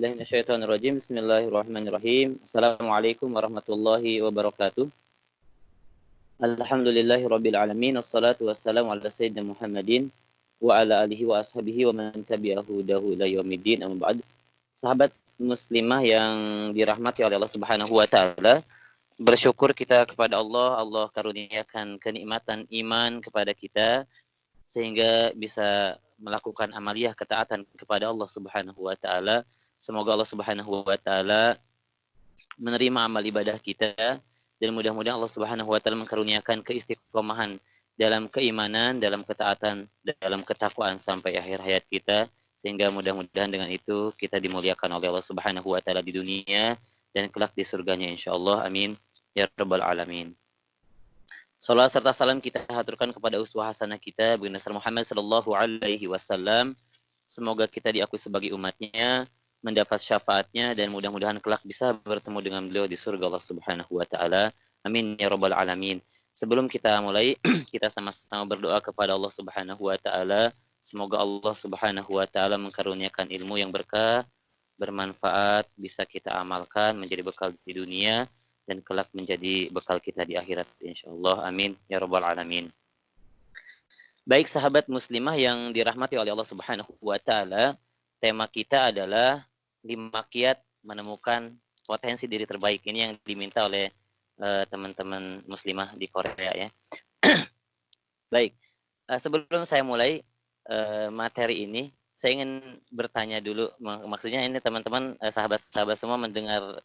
billahi minasyaitonir rajim. Bismillahirrahmanirrahim. Assalamualaikum warahmatullahi wabarakatuh. Alhamdulillahirabbil alamin. Wassalatu wassalamu ala sayyidina Muhammadin wa ala alihi wa ashabihi wa man tabi'ahu dahu ila yaumiddin. Amma ba'd. Sahabat muslimah yang dirahmati oleh Allah Subhanahu wa taala, bersyukur kita kepada Allah. Allah karuniakan kenikmatan iman kepada kita sehingga bisa melakukan amaliyah ketaatan kepada Allah Subhanahu wa taala. Semoga Allah Subhanahu wa taala menerima amal ibadah kita dan mudah-mudahan Allah Subhanahu wa taala mengkaruniakan keistiqomahan dalam keimanan, dalam ketaatan, dalam ketakwaan sampai akhir hayat kita, sehingga mudah-mudahan dengan itu kita dimuliakan oleh Allah Subhanahu wa taala di dunia dan kelak di surganya insyaallah. Amin ya rabbal alamin. Salawat serta salam kita haturkan kepada uswah hasanah kita Baginda Muhammad sallallahu alaihi wasallam. Semoga kita diakui sebagai umatnya, mendapat syafaatnya, dan mudah-mudahan kelak bisa bertemu dengan beliau di surga Allah Subhanahu wa taala. Amin ya rabbal alamin. Sebelum kita mulai, kita sama-sama berdoa kepada Allah Subhanahu wa taala. Semoga Allah Subhanahu wa taala mengkaruniakan ilmu yang berkah, bermanfaat, bisa kita amalkan menjadi bekal di dunia dan kelak menjadi bekal kita di akhirat insyaallah. Amin ya rabbal alamin. Baik sahabat muslimah yang dirahmati oleh Allah Subhanahu wa taala, tema kita adalah 5 kiat menemukan potensi diri terbaik. Ini yang diminta oleh teman-teman muslimah di Korea ya. Baik, sebelum saya mulai materi ini, saya ingin bertanya dulu, maksudnya ini teman-teman sahabat-sahabat semua mendengar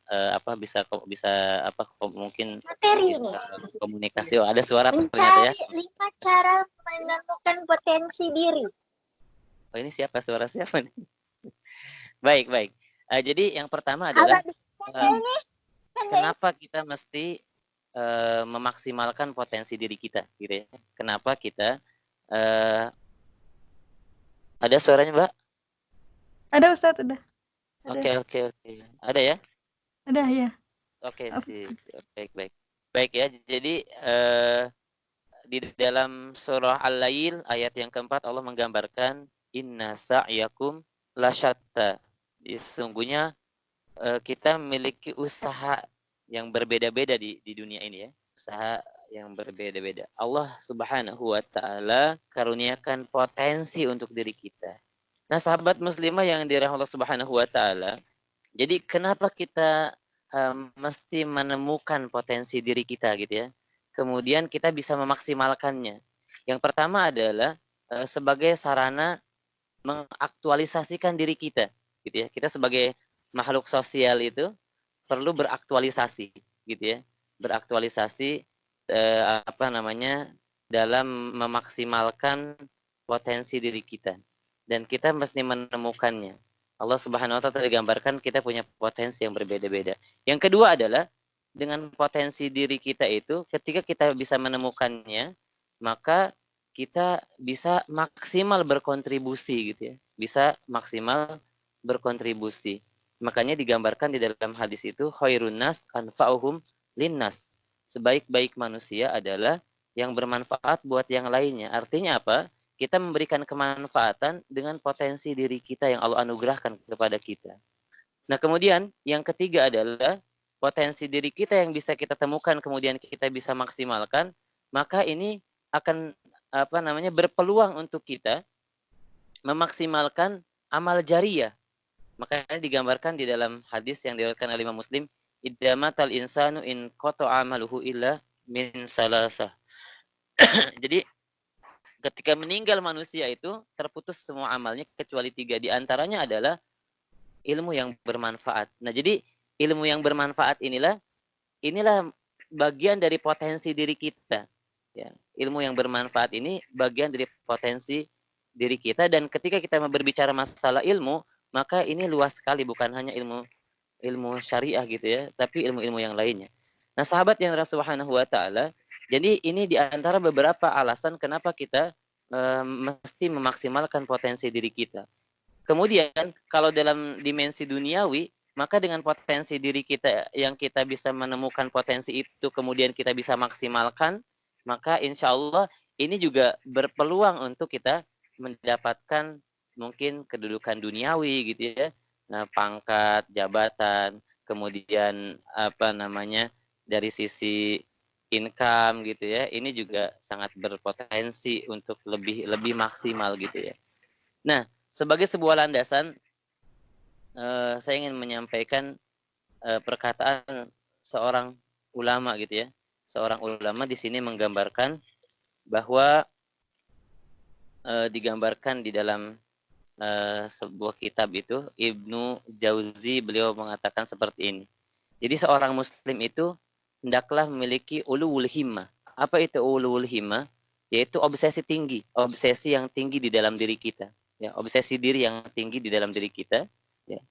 mungkin materi ini komunikasi. Oh, ada suara mencari ternyata ya. 5 cara menemukan potensi diri. Oh, ini siapa nih? Baik. Jadi yang pertama adalah kenapa kita mesti memaksimalkan potensi diri kita, gitu ya? Kenapa kita ada suaranya, Mbak? Ada Ustadz, udah. Oke. Ada ya? Ada ya. Oke, sih. Baik. Baik ya. Jadi di dalam surah Al-Lail ayat yang keempat Allah menggambarkan inna sa'yakum lasyatta. Sesungguhnya kita memiliki usaha yang berbeda-beda di dunia ini ya. Usaha yang berbeda-beda. Allah Subhanahu wa taala karuniakan potensi untuk diri kita. Nah, sahabat muslimah yang dirahmati Allah Subhanahu wa taala, jadi kenapa kita mesti menemukan potensi diri kita gitu ya. Kemudian kita bisa memaksimalkannya. Yang pertama adalah sebagai sarana mengaktualisasikan diri kita gitu ya. Kita sebagai makhluk sosial itu perlu beraktualisasi gitu ya. Beraktualisasi dalam memaksimalkan potensi diri kita, dan kita mesti menemukannya. Allah Subhanahu wa taala digambarkan kita punya potensi yang berbeda-beda. Yang kedua adalah dengan potensi diri kita itu, ketika kita bisa menemukannya, maka kita bisa maksimal berkontribusi gitu ya. Bisa maksimal berkontribusi. Makanya digambarkan di dalam hadis itu khairun nas anfa'uhum linnas. Sebaik-baik manusia adalah yang bermanfaat buat yang lainnya. Artinya apa? Kita memberikan kemanfaatan dengan potensi diri kita yang Allah anugerahkan kepada kita. Nah, kemudian yang ketiga adalah potensi diri kita yang bisa kita temukan kemudian kita bisa maksimalkan, maka ini akan berpeluang untuk kita memaksimalkan amal jariyah. Makanya digambarkan di dalam hadis yang diriwayatkan oleh Imam Muslim, idza matal insanu in qata'a amaluhu illa min salasah. Jadi ketika meninggal manusia itu terputus semua amalnya kecuali 3. Di antaranya adalah ilmu yang bermanfaat. Nah, jadi ilmu yang bermanfaat inilah bagian dari potensi diri kita. Ya, ilmu yang bermanfaat ini bagian dari potensi diri kita, dan ketika kita berbicara masalah ilmu, maka ini luas sekali, bukan hanya ilmu syariah gitu ya, tapi ilmu-ilmu yang lainnya. Nah, sahabat yang Subhanahu wa taala, jadi ini di antara beberapa alasan kenapa kita mesti memaksimalkan potensi diri kita. Kemudian kalau dalam dimensi duniawi, maka dengan potensi diri kita yang kita bisa menemukan potensi itu, kemudian kita bisa maksimalkan, maka insya Allah ini juga berpeluang untuk kita mendapatkan mungkin kedudukan duniawi gitu ya, pangkat, jabatan, kemudian apa namanya dari sisi income gitu ya, ini juga sangat berpotensi untuk lebih maksimal gitu ya. Nah, sebagai sebuah landasan, saya ingin menyampaikan perkataan seorang ulama gitu ya. Seorang ulama di sini menggambarkan bahwa digambarkan di dalam sebuah kitab itu, Ibnu Jauzi, beliau mengatakan seperti ini. Jadi seorang muslim itu hendaklah memiliki ulul himmah. Apa itu ulul himmah? Yaitu obsesi yang tinggi di dalam diri kita. Ya, obsesi diri yang tinggi di dalam diri kita. Ya.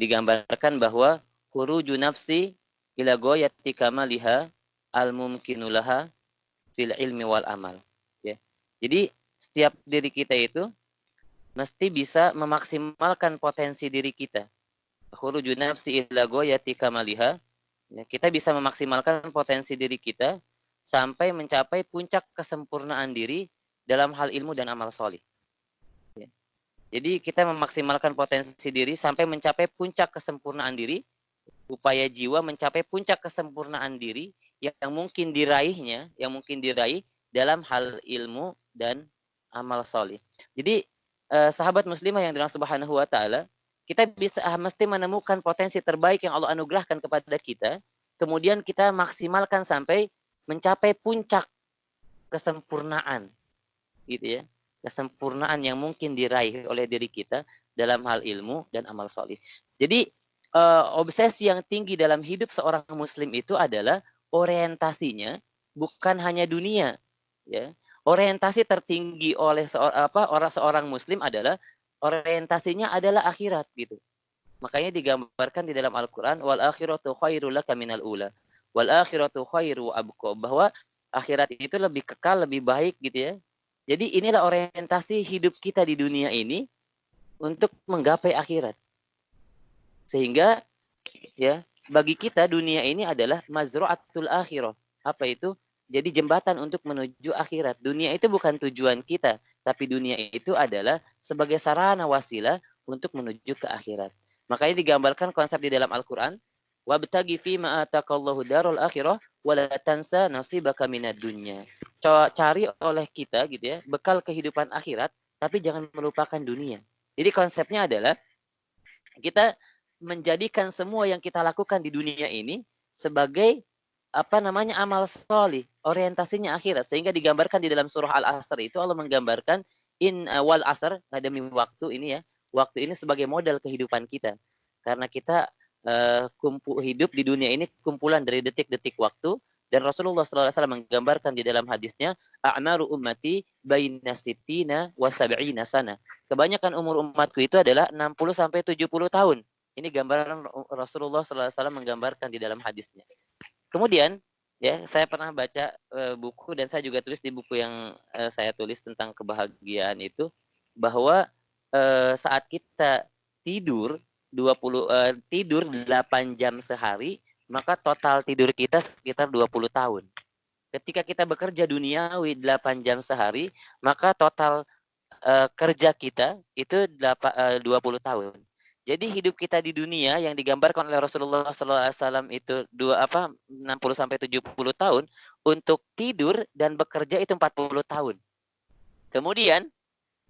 Digambarkan bahwa khuruju nafsi ila ghayati kamaliha al-mumkinulaha fil ilmi wal amal. Ya. Jadi setiap diri kita itu mesti bisa memaksimalkan potensi diri kita. Khuruju nafsi ila ghayati kamaliha. Ya, kita bisa memaksimalkan potensi diri kita sampai mencapai puncak kesempurnaan diri dalam hal ilmu dan amal solih. Ya. Jadi kita memaksimalkan potensi diri sampai mencapai puncak kesempurnaan diri, upaya jiwa mencapai puncak kesempurnaan diri yang mungkin diraih dalam hal ilmu dan amal solih. Jadi sahabat muslimah yang dirahmati Subhanahu wa taala, kita mesti menemukan potensi terbaik yang Allah anugerahkan kepada kita, kemudian kita maksimalkan sampai mencapai puncak kesempurnaan, gitu ya, kesempurnaan yang mungkin diraih oleh diri kita dalam hal ilmu dan amal solih. Jadi obsesi yang tinggi dalam hidup seorang muslim itu adalah orientasinya bukan hanya dunia, ya. Orientasi tertinggi oleh seorang muslim adalah orientasinya adalah akhirat gitu. Makanya digambarkan di dalam Al-Qur'an, wal akhiratu khairul laka minal ula. Wal akhiratu khairu abqa, bahwa akhirat itu lebih kekal, lebih baik gitu ya. Jadi inilah orientasi hidup kita di dunia ini untuk menggapai akhirat. Sehingga ya, bagi kita dunia ini adalah mazru'atul akhirah. Apa itu? Jadi jembatan untuk menuju akhirat. Dunia itu bukan tujuan kita, tapi dunia itu adalah sebagai sarana wasilah untuk menuju ke akhirat. Makanya digambarkan konsep di dalam Al-Qur'an, wabtaghi fima ataqallahu darul akhirah wa la tansa nasibaka minad dunya. Cari oleh kita gitu ya, bekal kehidupan akhirat, tapi jangan melupakan dunia. Jadi konsepnya adalah kita menjadikan semua yang kita lakukan di dunia ini sebagai amal solih, orientasinya akhirat. Sehingga digambarkan di dalam surah Al-Asr itu Allah menggambarkan wal asr, demi waktu ini ya, waktu ini sebagai modal kehidupan kita. Karena kita hidup di dunia ini kumpulan dari detik-detik waktu, dan Rasulullah SAW menggambarkan di dalam hadisnya, a'maru ummati baina sittina wa sab'ina sana. Kebanyakan umur umatku itu adalah 60 sampai 70 tahun. Ini gambaran Rasulullah SAW menggambarkan di dalam hadisnya. Kemudian, ya, saya pernah baca buku, dan saya juga tulis di buku yang saya tulis tentang kebahagiaan itu, bahwa saat kita tidur 8 jam sehari, maka total tidur kita sekitar 20 tahun. Ketika kita bekerja duniawi 8 jam sehari, maka total kerja kita itu 20 tahun. Jadi hidup kita di dunia yang digambarkan oleh Rasulullah SAW itu 60 sampai 70 tahun, untuk tidur dan bekerja itu 40 tahun. Kemudian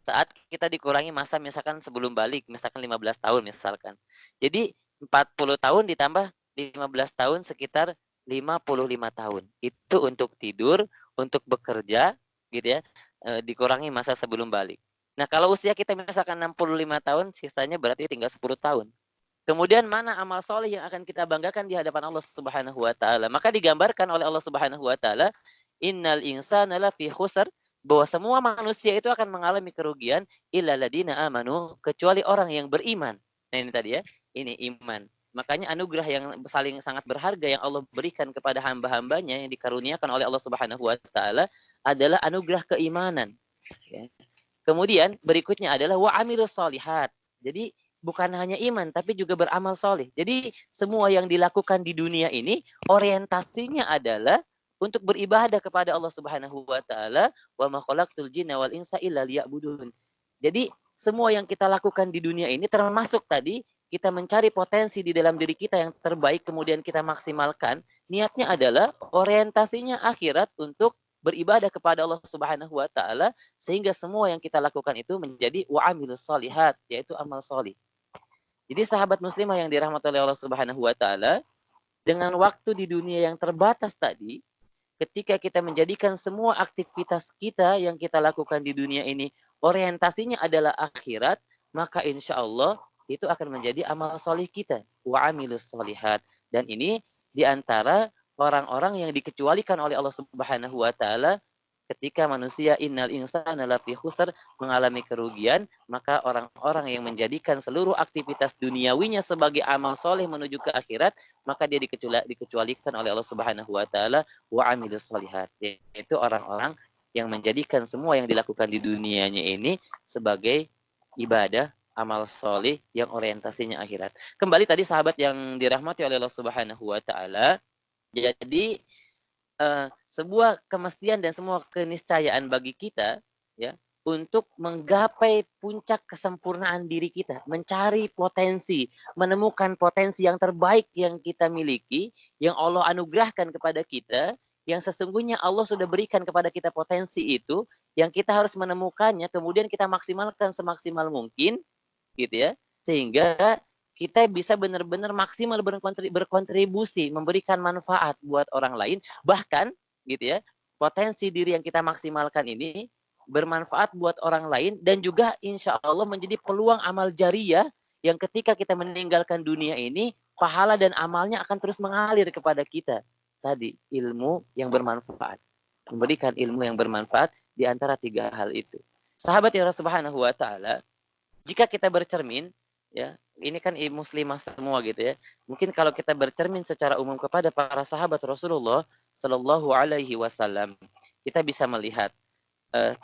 saat kita dikurangi masa, misalkan sebelum balik, misalkan 15 tahun misalkan. Jadi 40 tahun ditambah 15 tahun sekitar 55 tahun. Itu untuk tidur, untuk bekerja gitu ya, dikurangi masa sebelum balik. Nah, kalau usia kita misalkan 65 tahun, sisanya berarti tinggal 10 tahun. Kemudian mana amal soleh yang akan kita banggakan di hadapan Allah Subhanahu wa taala? Maka digambarkan oleh Allah Subhanahu wa taala, innal insana lafi khusr, bahwa semua manusia itu akan mengalami kerugian illa ladina amanu, kecuali orang yang beriman. Nah, ini tadi ya, ini iman. Makanya anugerah yang sangat berharga yang Allah berikan kepada hamba-hambanya yang dikaruniakan oleh Allah Subhanahu wa taala adalah anugerah keimanan. Ya. Kemudian berikutnya adalah wa amilus solihat. Jadi bukan hanya iman tapi juga beramal soleh. Jadi semua yang dilakukan di dunia ini orientasinya adalah untuk beribadah kepada Allah Subhanahu wa taala, wa ma khalaqtul jinna wal insa illa liya'budun. Jadi semua yang kita lakukan di dunia ini termasuk tadi kita mencari potensi di dalam diri kita yang terbaik, kemudian kita maksimalkan, niatnya adalah orientasinya akhirat untuk beribadah kepada Allah Subhanahu wa taala, sehingga semua yang kita lakukan itu menjadi wa amilus solihat, yaitu amal solih. Jadi sahabat muslimah yang dirahmati oleh Allah Subhanahu wa taala, dengan waktu di dunia yang terbatas tadi, ketika kita menjadikan semua aktivitas kita yang kita lakukan di dunia ini orientasinya adalah akhirat, maka insya Allah itu akan menjadi amal solih kita. Wa amilus solihat. Dan ini diantara orang-orang yang dikecualikan oleh Allah Subhanahu wa taala ketika manusia innal insana lafi khusr mengalami kerugian, maka orang-orang yang menjadikan seluruh aktivitas duniawinya sebagai amal soleh menuju ke akhirat, maka dia dikecualikan oleh Allah Subhanahu wa taala wa amilus solihat, yaitu orang-orang yang menjadikan semua yang dilakukan di dunianya ini sebagai ibadah amal soleh yang orientasinya akhirat. Kembali tadi sahabat yang dirahmati oleh Allah Subhanahu wa taala, jadi sebuah kemestian dan semua keniscayaan bagi kita ya untuk menggapai puncak kesempurnaan diri kita, mencari potensi, menemukan potensi yang terbaik yang kita miliki, yang Allah anugerahkan kepada kita, yang sesungguhnya Allah sudah berikan kepada kita potensi itu, yang kita harus menemukannya, kemudian kita maksimalkan semaksimal mungkin, gitu ya, sehingga kita bisa benar-benar maksimal berkontribusi, memberikan manfaat buat orang lain, bahkan gitu ya, potensi diri yang kita maksimalkan ini bermanfaat buat orang lain dan juga insya Allah menjadi peluang amal jariyah yang ketika kita meninggalkan dunia ini, pahala dan amalnya akan terus mengalir kepada kita. Tadi, ilmu yang bermanfaat. Memberikan ilmu yang bermanfaat di antara tiga hal itu. Sahabat ya Allah Subhanahu wa taala, jika kita bercermin, ya, ini kan muslimah semua gitu ya. Mungkin kalau kita bercermin secara umum kepada para sahabat Rasulullah Shallallahu Alaihi Wasallam, kita bisa melihat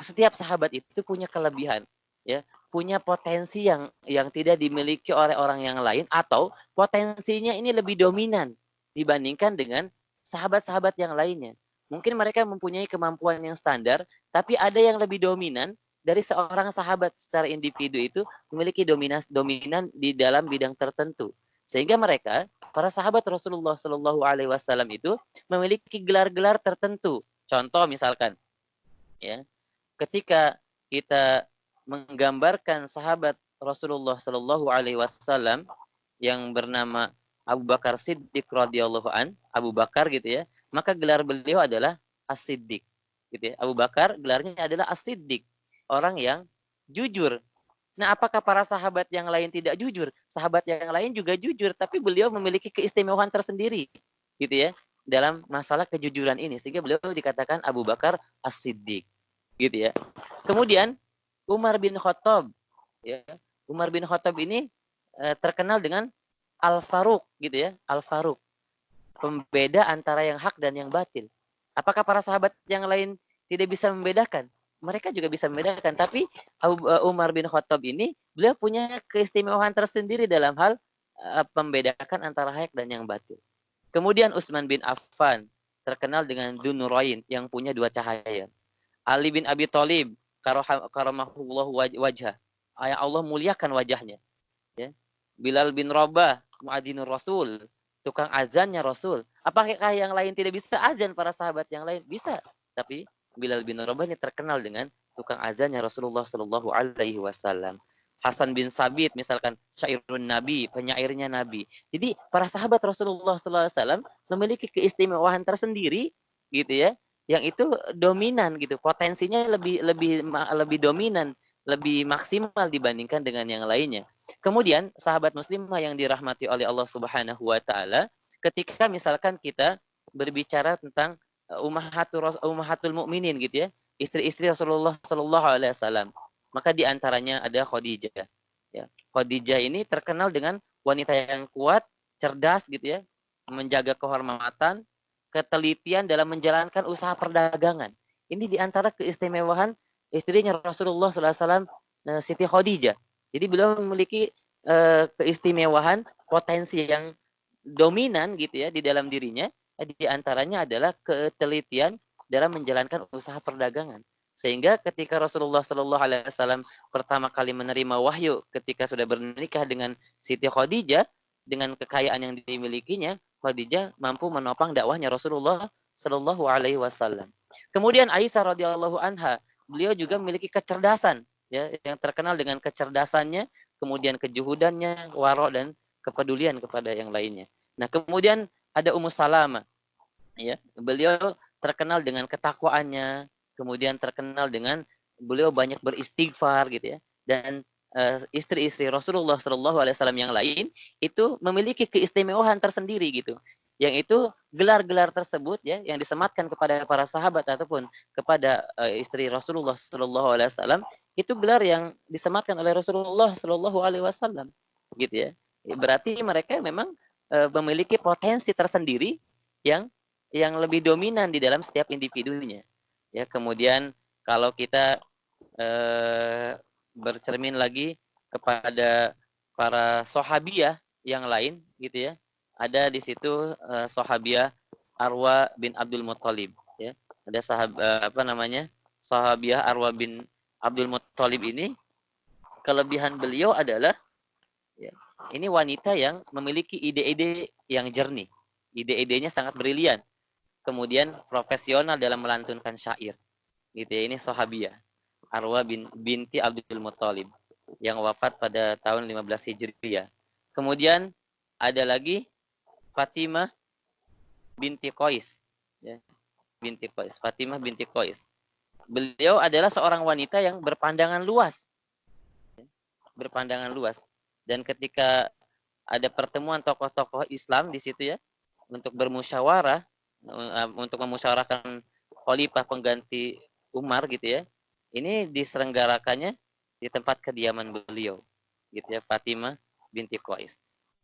setiap sahabat itu punya kelebihan, ya, punya potensi yang tidak dimiliki oleh orang yang lain, atau potensinya ini lebih dominan dibandingkan dengan sahabat-sahabat yang lainnya. Mungkin mereka mempunyai kemampuan yang standar, tapi ada yang lebih dominan dari seorang sahabat secara individu itu memiliki dominan di dalam bidang tertentu. Sehingga mereka, para sahabat Rasulullah Shallallahu Alaihi Wasallam itu memiliki gelar-gelar tertentu. Contoh misalkan, ya, ketika kita menggambarkan sahabat Rasulullah Shallallahu Alaihi Wasallam yang bernama Abu Bakar Siddiq radhiyallahu an, Abu Bakar gitu ya, maka gelar beliau adalah As-Siddiq, gitu ya. Abu Bakar gelarnya adalah As-Siddiq, orang yang jujur. Nah, apakah para sahabat yang lain tidak jujur? Sahabat yang lain juga jujur, tapi beliau memiliki keistimewaan tersendiri, gitu ya, dalam masalah kejujuran ini, sehingga beliau dikatakan Abu Bakar As-Siddiq, gitu ya. Kemudian Umar bin Khattab, ya, Umar bin Khattab ini terkenal dengan Al-Faruq, gitu ya, Al-Faruq, pembeda antara yang hak dan yang batil. Apakah para sahabat yang lain tidak bisa membedakan? Mereka juga bisa membedakan, tapi Umar bin Khattab ini beliau punya keistimewaan tersendiri dalam hal membedakan antara hak dan yang batil. Kemudian Utsman bin Affan terkenal dengan Dzunurain, yang punya dua cahaya. Ali bin Abi Thalib karamahullahu wajhah, Allah muliakan wajahnya, ya. Bilal bin Rabah muadzinur Rasul, tukang azannya Rasul. Apakah yang lain tidak bisa azan? Para sahabat yang lain bisa, tapi Bilal bin Rabah ini terkenal dengan tukang azannya Rasulullah Shallallahu Alaihi Wasallam. Hasan bin Sabit misalkan syairun Nabi, penyairnya Nabi. Jadi para sahabat Rasulullah Shallallahu Alaihi Wasallam memiliki keistimewaan tersendiri, gitu ya, yang itu dominan gitu, potensinya lebih dominan, lebih maksimal dibandingkan dengan yang lainnya. Kemudian sahabat muslimah yang dirahmati oleh Allah Subhanahu wa taala, ketika misalkan kita berbicara tentang ummahatul mukminin gitu ya, istri-istri Rasulullah Shallallahu Alaihi Wasallam, maka di antaranya ada Khadijah. Ya, Khadijah ini terkenal dengan wanita yang kuat, cerdas gitu ya, menjaga kehormatan, ketelitian dalam menjalankan usaha perdagangan. Ini di antara keistimewaan istrinya Rasulullah Sallallahu Alaihi Wasallam, Siti Khadijah. Jadi beliau memiliki keistimewaan potensi yang dominan gitu ya di dalam dirinya. Di antaranya adalah ketelitian dalam menjalankan usaha perdagangan. Sehingga ketika Rasulullah Shallallahu Alaihi Wasallam pertama kali menerima wahyu ketika sudah bernikah dengan Siti Khadijah, dengan kekayaan yang dimilikinya, Khadijah mampu menopang dakwahnya Rasulullah Shallallahu Alaihi Wasallam. Kemudian Aisyah radhiyallahu anha, beliau juga memiliki kecerdasan, ya, yang terkenal dengan kecerdasannya, kemudian kejuhudannya, waro dan kepedulian kepada yang lainnya. Nah, kemudian ada Ummu Salamah, ya, beliau terkenal dengan ketakwaannya, kemudian terkenal dengan beliau banyak beristighfar gitu ya. Dan istri-istri Rasulullah Shallallahu Alaihi Wasallam yang lain itu memiliki keistimewaan tersendiri gitu. Yang itu gelar-gelar tersebut ya yang disematkan kepada para sahabat ataupun kepada istri Rasulullah Shallallahu Alaihi Wasallam itu gelar yang disematkan oleh Rasulullah Shallallahu Alaihi Wasallam gitu ya. Berarti mereka memang memiliki potensi tersendiri yang lebih dominan di dalam setiap individunya. Ya, kemudian kalau kita bercermin lagi kepada para sahabiah yang lain gitu ya. Ada di situ sahabiah Arwa bin Abdul Muttalib ya. Ada sahabiah Arwa bin Abdul Muttalib ini kelebihan beliau adalah ya, ini wanita yang memiliki ide-ide yang jernih. Ide-idenya sangat brilian. Kemudian profesional dalam melantunkan syair. Gitu ya, ini sahabiah Arwa binti Abdul Muttalib yang wafat pada tahun 15 Hijriah. Kemudian ada lagi Fatimah binti Qais, ya, binti Qais. Fatimah binti Qais. Beliau adalah seorang wanita yang berpandangan luas. Berpandangan luas. Dan ketika ada pertemuan tokoh-tokoh Islam di situ ya, untuk bermusyawarah, untuk memusyawarahkan khalifah pengganti Umar gitu ya. Ini diselenggarakannya di tempat kediaman beliau gitu ya, Fatimah binti Qais.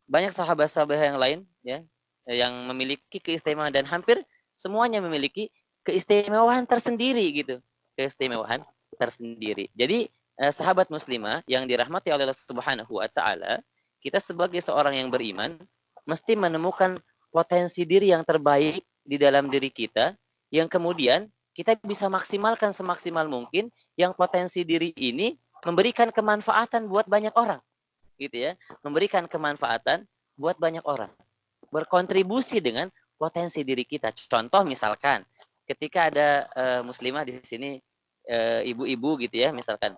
Banyak sahabat-sahabat yang lain ya yang memiliki keistimewaan dan hampir semuanya memiliki keistimewaan tersendiri gitu. Keistimewaan tersendiri. Jadi sahabat muslimah yang dirahmati oleh Allah Subhanahu wa taala, kita sebagai seorang yang beriman mesti menemukan potensi diri yang terbaik di dalam diri kita, yang kemudian kita bisa maksimalkan semaksimal mungkin, yang potensi diri ini memberikan kemanfaatan buat banyak orang, gitu ya, memberikan kemanfaatan buat banyak orang, berkontribusi dengan potensi diri kita. Contoh misalkan, ketika ada muslimah di sini, ibu-ibu gitu ya, misalkan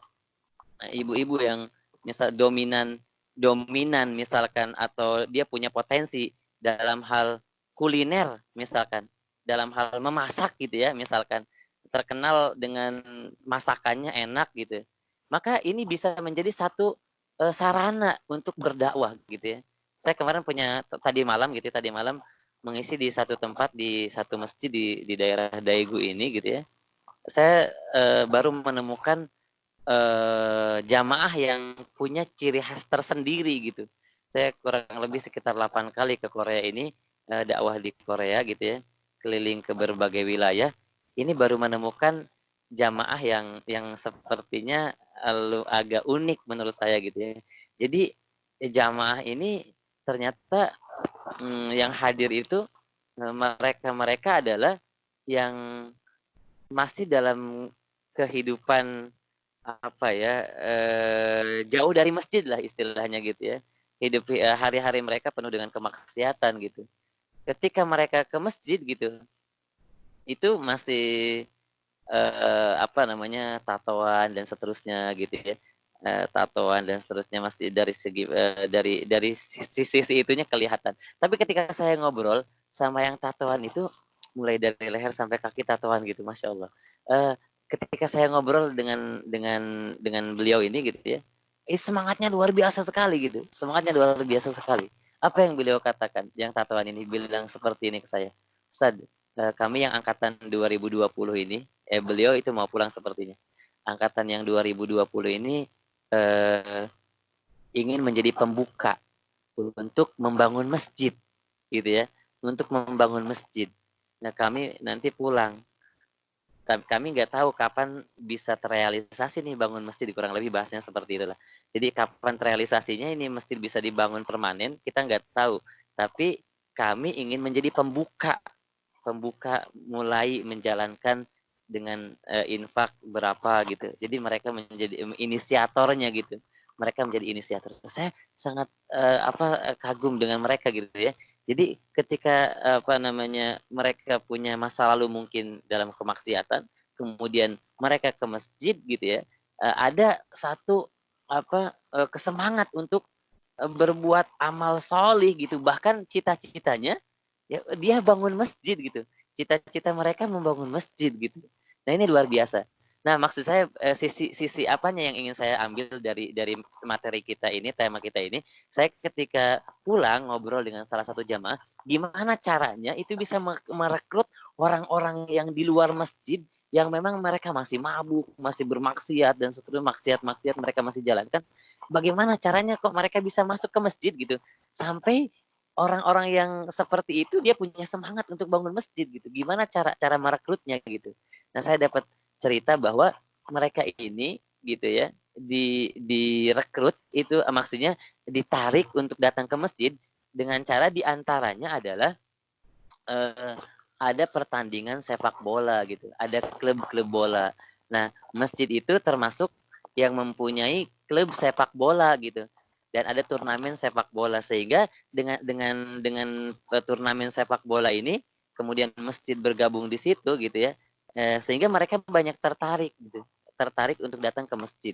ibu-ibu yang misal dominan misalkan, atau dia punya potensi dalam hal kuliner misalkan, dalam hal memasak gitu ya, misalkan terkenal dengan masakannya enak gitu, maka ini bisa menjadi satu sarana untuk berdakwah gitu ya. Saya kemarin punya tadi malam mengisi di satu tempat, di satu masjid di daerah Daegu ini gitu ya. Saya baru menemukan jamaah yang punya ciri khas tersendiri gitu. Saya kurang lebih sekitar 8 kali ke Korea ini, dakwah di Korea gitu ya, keliling ke berbagai wilayah. Ini baru menemukan jamaah yang sepertinya agak unik menurut saya gitu ya. Jadi jamaah ini ternyata yang hadir itu mereka adalah yang masih dalam kehidupan apa ya, jauh dari masjid lah istilahnya gitu ya. Hidup hari-hari mereka penuh dengan kemaksiatan gitu. Ketika mereka ke masjid gitu, itu masih tatoan dan seterusnya gitu ya. Tatoan dan seterusnya masih dari segi dari sisi itunya kelihatan. Tapi ketika saya ngobrol sama yang tatoan itu, mulai dari leher sampai kaki tatoan gitu, masya Allah. Ketika saya ngobrol dengan beliau ini gitu ya, semangatnya luar biasa sekali gitu. Semangatnya luar biasa sekali. Apa yang beliau katakan? Yang tatoan ini bilang seperti ini ke saya. Ustaz, kami yang angkatan 2020 ini, beliau itu mau pulang sepertinya. Angkatan yang 2020 ini ingin menjadi pembuka untuk membangun masjid gitu ya. Untuk membangun masjid. Nah, kami nanti pulang. Kami nggak tahu kapan bisa terrealisasi nih bangun masjid, kurang lebih bahasnya seperti itulah. Jadi kapan terrealisasinya ini masjid bisa dibangun permanen, kita nggak tahu. Tapi kami ingin menjadi pembuka mulai menjalankan infak berapa gitu. Jadi mereka menjadi inisiatornya gitu. Mereka menjadi inisiator. Saya sangat kagum dengan mereka gitu ya. Jadi ketika mereka punya masa lalu mungkin dalam kemaksiatan, kemudian mereka ke masjid gitu ya, ada satu kesemangat untuk berbuat amal solih gitu. Bahkan cita-citanya ya dia bangun masjid gitu. Cita-cita mereka membangun masjid gitu. Nah, ini luar biasa. Nah, maksud saya sisi apanya yang ingin saya ambil dari materi kita ini, tema kita ini, saya ketika pulang ngobrol dengan salah satu jamaah, gimana caranya itu bisa merekrut orang-orang yang di luar masjid yang memang mereka masih mabuk, masih bermaksiat dan seterusnya maksiat-maksiat mereka masih jalankan. Bagaimana caranya kok mereka bisa masuk ke masjid gitu? Sampai orang-orang yang seperti itu dia punya semangat untuk bangun masjid gitu. Gimana cara merekrutnya gitu. Nah, saya dapat cerita bahwa mereka ini gitu ya direkrut itu maksudnya ditarik untuk datang ke masjid dengan cara diantaranya adalah ada pertandingan sepak bola gitu, ada klub-klub bola. Nah, masjid itu termasuk yang mempunyai klub sepak bola gitu. Dan ada turnamen sepak bola sehingga dengan turnamen sepak bola ini kemudian masjid bergabung di situ gitu ya. Sehingga mereka banyak tertarik gitu. Tertarik untuk datang ke masjid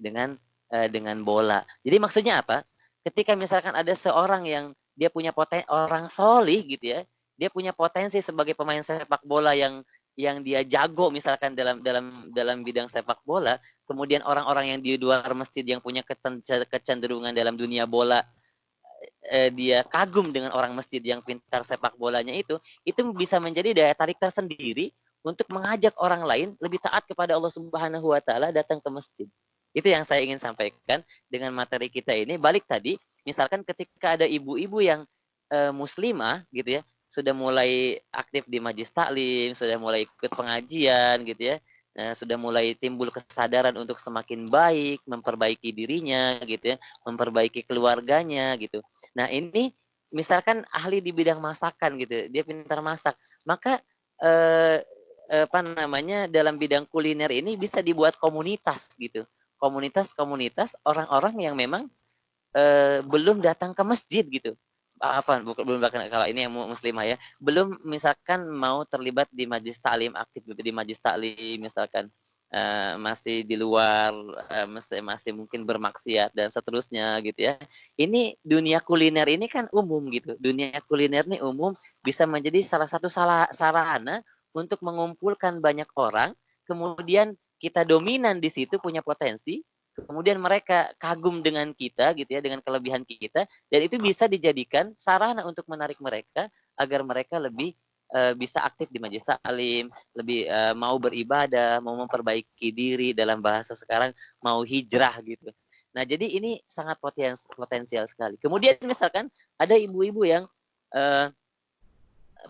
dengan bola. Jadi maksudnya apa? Ketika misalkan ada seorang yang dia punya orang solih gitu ya, dia punya potensi sebagai pemain sepak bola yang dia jago misalkan dalam bidang sepak bola, kemudian orang-orang yang di luar masjid yang punya kecenderungan dalam dunia bola dia kagum dengan orang masjid yang pintar sepak bolanya itu bisa menjadi daya tarik tersendiri untuk mengajak orang lain lebih taat kepada Allah Subhanahu wa taala datang ke masjid. Itu yang saya ingin sampaikan dengan materi kita ini. Balik tadi, misalkan ketika ada ibu-ibu yang muslimah gitu ya, sudah mulai aktif di majlis taklim, sudah mulai ikut pengajian gitu ya, sudah mulai timbul kesadaran untuk semakin baik, memperbaiki dirinya gitu ya, memperbaiki keluarganya gitu. Nah, ini misalkan ahli di bidang masakan gitu, dia pintar masak, maka dalam bidang kuliner ini bisa dibuat komunitas gitu. Komunitas orang-orang yang memang belum datang ke masjid gitu. Belum kalau ini yang muslimah ya, belum misalkan mau terlibat di majlis taklim, aktif di majlis taklim misalkan masih di luar, masih mungkin bermaksiat dan seterusnya gitu ya. Ini dunia kuliner ini kan umum gitu. Dunia kuliner ini umum bisa menjadi salah satu sarana untuk mengumpulkan banyak orang, kemudian kita dominan di situ punya potensi, kemudian mereka kagum dengan kita gitu ya, dengan kelebihan kita, dan itu bisa dijadikan sarana untuk menarik mereka agar mereka lebih bisa aktif di majelis taklim, lebih mau beribadah, mau memperbaiki diri, dalam bahasa sekarang mau hijrah gitu. Nah, jadi ini sangat potensial sekali. Kemudian misalkan ada ibu-ibu yang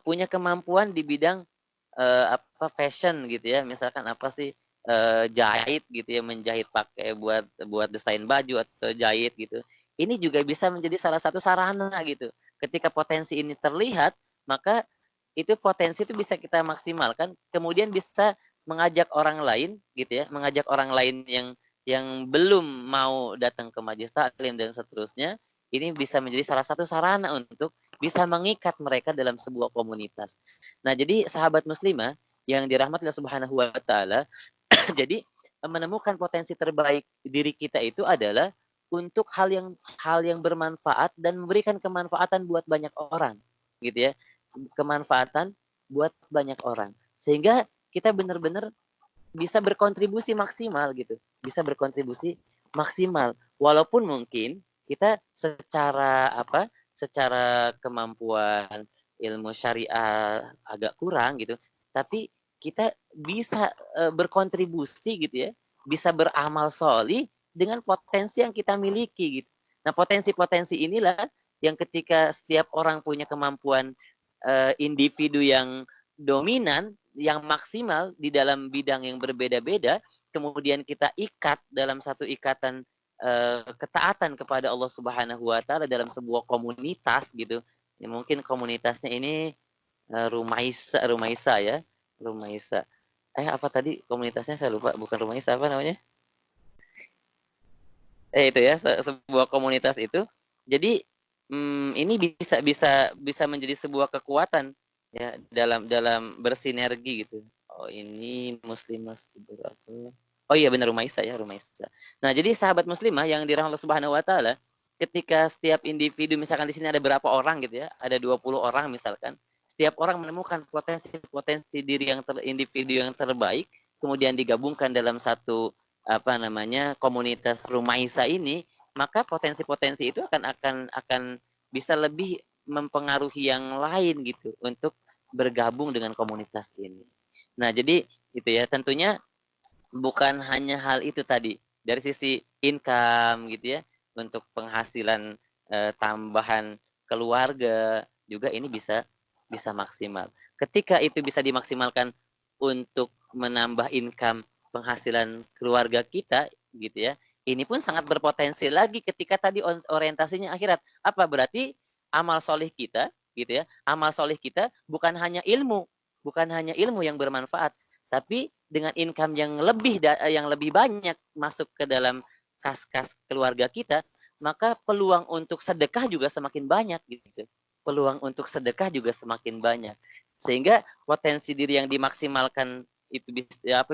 punya kemampuan di bidang fashion gitu ya, misalkan apa sih, jahit gitu ya, menjahit pakai buat desain baju atau jahit gitu. Ini juga bisa menjadi salah satu sarana gitu. Ketika potensi ini terlihat, maka itu potensi itu bisa kita maksimalkan, kemudian bisa mengajak orang lain gitu ya, mengajak orang lain yang belum mau datang ke majelis taklim dan seterusnya, ini bisa menjadi salah satu sarana untuk bisa mengikat mereka dalam sebuah komunitas. Nah, jadi sahabat muslimah yang dirahmati Allah Subhanahu wa taala, jadi menemukan potensi terbaik diri kita itu adalah untuk hal yang bermanfaat dan memberikan kemanfaatan buat banyak orang, gitu ya. Kemanfaatan buat banyak orang. Sehingga kita benar-benar bisa berkontribusi maksimal gitu. Bisa berkontribusi maksimal walaupun mungkin kita secara kemampuan ilmu syariah agak kurang gitu, tapi kita bisa berkontribusi gitu ya, bisa beramal sholih dengan potensi yang kita miliki gitu. Nah, potensi-potensi inilah yang ketika setiap orang punya kemampuan individu yang dominan, yang maksimal di dalam bidang yang berbeda-beda, kemudian kita ikat dalam satu ikatan ketaatan kepada Allah Subhanahu wa taala dalam sebuah komunitas gitu. Ya, mungkin komunitasnya ini Rumaisa ya, Rumaisa. Apa tadi komunitasnya saya lupa, bukan Rumah Isa, apa namanya? Itu ya, sebuah komunitas itu. Jadi ini bisa menjadi sebuah kekuatan ya dalam dalam bersinergi gitu. Oh, ini muslimah aku. Oh iya benar, Rumah Isa ya, Rumah Isa. Nah, jadi sahabat muslimah yang dirahmati Allah Subhanahu wa taala, ketika setiap individu, misalkan di sini ada berapa orang gitu ya, ada 20 orang misalkan, setiap orang menemukan potensi diri individu yang terbaik, kemudian digabungkan dalam satu komunitas Rumah Isa ini, maka potensi-potensi itu akan bisa lebih mempengaruhi yang lain gitu untuk bergabung dengan komunitas ini. Nah, jadi itu ya, tentunya bukan hanya hal itu tadi dari sisi income gitu ya, untuk penghasilan tambahan keluarga juga ini bisa maksimal. Ketika itu bisa dimaksimalkan untuk menambah income penghasilan keluarga kita gitu ya, ini pun sangat berpotensi lagi ketika tadi orientasinya akhirat. Apa berarti amal solih kita gitu ya, amal solih kita bukan hanya ilmu yang bermanfaat, tapi dengan income yang lebih banyak masuk ke dalam kas-kas keluarga kita, maka peluang untuk sedekah juga semakin banyak gitu. Peluang untuk sedekah juga semakin banyak. Sehingga potensi diri yang dimaksimalkan itu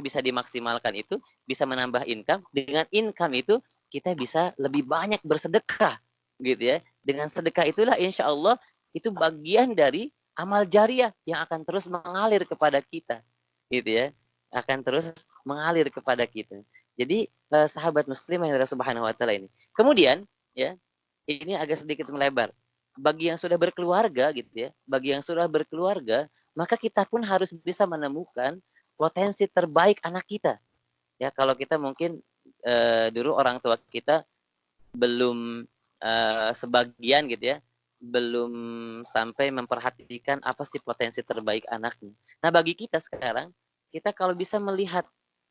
bisa dimaksimalkan, itu bisa menambah income. Dengan income itu kita bisa lebih banyak bersedekah gitu ya. Dengan sedekah itulah insya Allah itu bagian dari amal jariah yang akan terus mengalir kepada kita gitu ya, akan terus mengalir kepada kita. Jadi sahabat muslim yang Allah Subhanahu wa taala ini. Kemudian ya, ini agak sedikit melebar. Bagi yang sudah berkeluarga gitu ya, bagi yang sudah berkeluarga, maka kita pun harus bisa menemukan potensi terbaik anak kita. Ya, kalau kita mungkin dulu orang tua kita belum sebagian gitu ya, belum sampai memperhatikan apa sih potensi terbaik anaknya. Nah, bagi kita sekarang, kita kalau bisa melihat,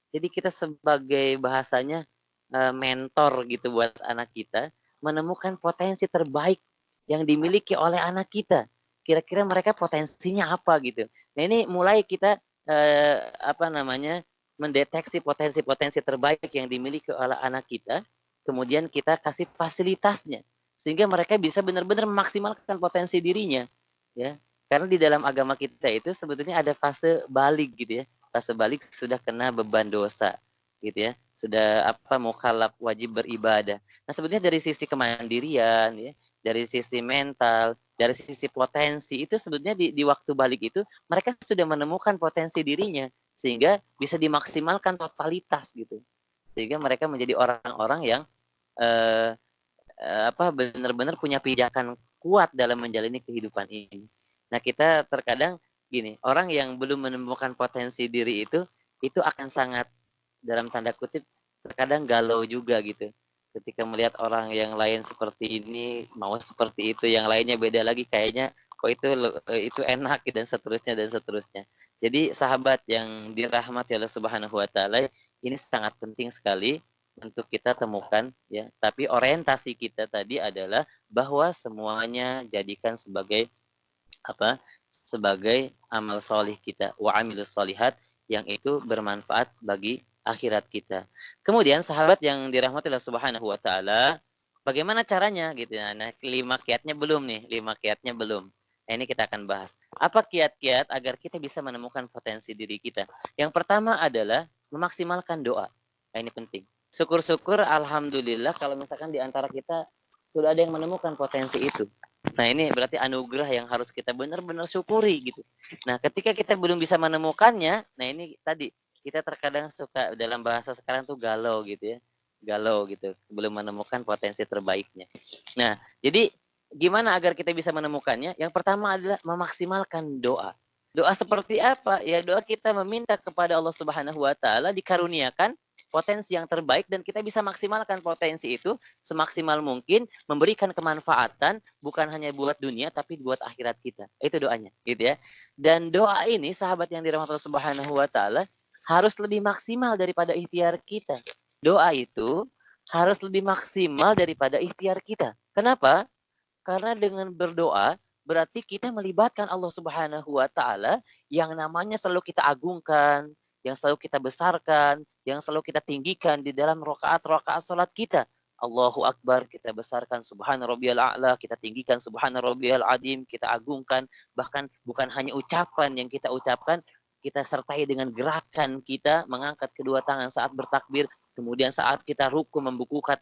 jadi kita sebagai bahasanya mentor gitu buat anak kita, menemukan potensi terbaik yang dimiliki oleh anak kita. Kira-kira mereka potensinya apa gitu. Nah, ini mulai kita mendeteksi potensi-potensi terbaik yang dimiliki oleh anak kita, kemudian kita kasih fasilitasnya sehingga mereka bisa benar-benar memaksimalkan potensi dirinya ya. Karena di dalam agama kita itu sebetulnya ada fase balik gitu ya. Fase balik sudah kena beban dosa gitu ya. Sudah mukallaf, wajib beribadah. Nah, sebetulnya dari sisi kemandirian ya, dari sisi mental, dari sisi potensi itu sebetulnya di waktu balik itu mereka sudah menemukan potensi dirinya sehingga bisa dimaksimalkan totalitas gitu. Sehingga mereka menjadi orang-orang yang benar-benar punya pijakan kuat dalam menjalani kehidupan ini. Nah, kita terkadang gini, orang yang belum menemukan potensi diri itu akan sangat dalam tanda kutip terkadang galau juga gitu. Ketika melihat orang yang lain seperti ini, mau seperti itu, yang lainnya beda lagi, kayaknya kok itu enak dan seterusnya dan seterusnya. Jadi sahabat yang dirahmati Allah Subhanahu wa taala, ini sangat penting sekali untuk kita temukan ya. Tapi orientasi kita tadi adalah bahwa semuanya jadikan sebagai sebagai amal solih kita, wa amilus solihat, yang itu bermanfaat bagi akhirat kita. Kemudian sahabat yang dirahmati Allah Subhanahu wa taala, bagaimana caranya gitu ya. Nah, 5 kiatnya belum nih, 5 kiatnya belum. Nah, ini kita akan bahas. Apa kiat-kiat agar kita bisa menemukan potensi diri kita? Yang pertama adalah memaksimalkan doa. Nah, ini penting. Syukur-syukur alhamdulillah kalau misalkan di antara kita sudah ada yang menemukan potensi itu. Nah, ini berarti anugerah yang harus kita benar-benar syukuri gitu. Nah, ketika kita belum bisa menemukannya, nah ini tadi kita terkadang suka dalam bahasa sekarang tuh galau gitu ya. Galau gitu, belum menemukan potensi terbaiknya. Nah, jadi gimana agar kita bisa menemukannya? Yang pertama adalah memaksimalkan doa. Doa seperti apa? Ya, doa kita meminta kepada Allah Subhanahu wa taala dikaruniakan potensi yang terbaik dan kita bisa maksimalkan potensi itu semaksimal mungkin, memberikan kemanfaatan bukan hanya buat dunia tapi buat akhirat kita. Itu doanya, gitu ya. Dan doa ini sahabat yang dirahmati Allah Subhanahu wa taala harus lebih maksimal daripada ikhtiar kita. Doa itu harus lebih maksimal daripada ikhtiar kita. Kenapa? Karena dengan berdoa berarti kita melibatkan Allah Subhanahu wa taala yang namanya selalu kita agungkan, yang selalu kita besarkan, yang selalu kita tinggikan di dalam rakaat-rakaat salat kita. Allahu Akbar, kita besarkan, subhana rabbiyal a'la, kita tinggikan, subhana rabbiyal azim, kita agungkan. Bahkan bukan hanya ucapan yang kita ucapkan, kita sertai dengan gerakan kita mengangkat kedua tangan saat bertakbir, kemudian saat kita ruku membukukan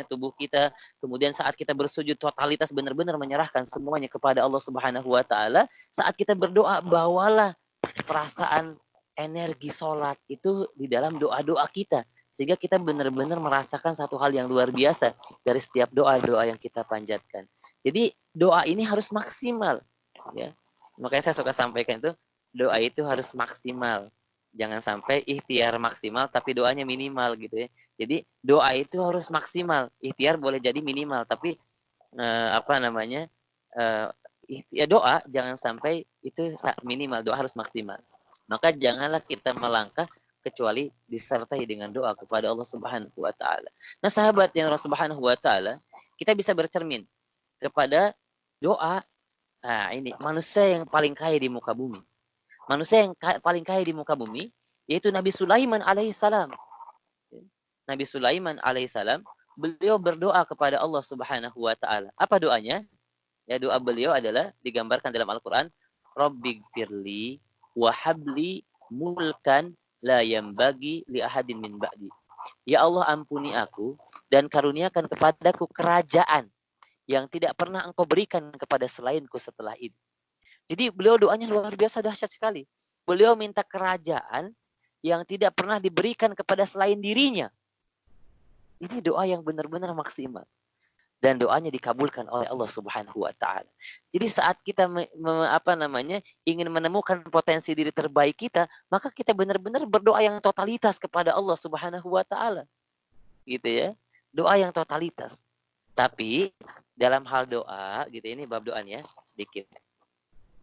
tubuh kita, kemudian saat kita bersujud totalitas benar-benar menyerahkan semuanya kepada Allah Subhanahu wa taala. Saat kita berdoa, bawalah perasaan energi salat itu di dalam doa-doa kita, sehingga kita benar-benar merasakan satu hal yang luar biasa dari setiap doa-doa yang kita panjatkan. Jadi doa ini harus maksimal, ya. Makanya saya suka sampaikan itu, doa itu harus maksimal. Jangan sampai ikhtiar maksimal tapi doanya minimal gitu ya. Jadi doa itu harus maksimal. Ikhtiar boleh jadi minimal, tapi doa jangan sampai itu minimal, doa harus maksimal. Maka janganlah kita melangkah kecuali disertai dengan doa kepada Allah Subhanahu wa taala. Nah, sahabat yang Allah Subhanahu wa taala, kita bisa bercermin kepada doa. Nah, ini manusia yang paling kaya di muka bumi. Manusia yang paling kaya di muka bumi yaitu Nabi Sulaiman alaihissalam. Nabi Sulaiman alaihissalam, beliau berdoa kepada Allah Subhanahu wa taala. Apa doanya? Ya, doa beliau adalah digambarkan dalam Al-Qur'an, Rabbighfirli wa habli mulkan la yambagi li ahadin min ba'di. Ya Allah, ampuni aku dan karuniakan kepadaku kerajaan yang tidak pernah Engkau berikan kepada selainku setelah ini. Jadi beliau doanya luar biasa dahsyat sekali. Beliau minta kerajaan yang tidak pernah diberikan kepada selain dirinya. Ini doa yang benar-benar maksimal. Dan doanya dikabulkan oleh Allah Subhanahu wa taala. Jadi saat kita ingin menemukan potensi diri terbaik kita, maka kita benar-benar berdoa yang totalitas kepada Allah Subhanahu wa taala. Gitu ya. Doa yang totalitas. Tapi dalam hal doa, gitu, ini bab doanya sedikit.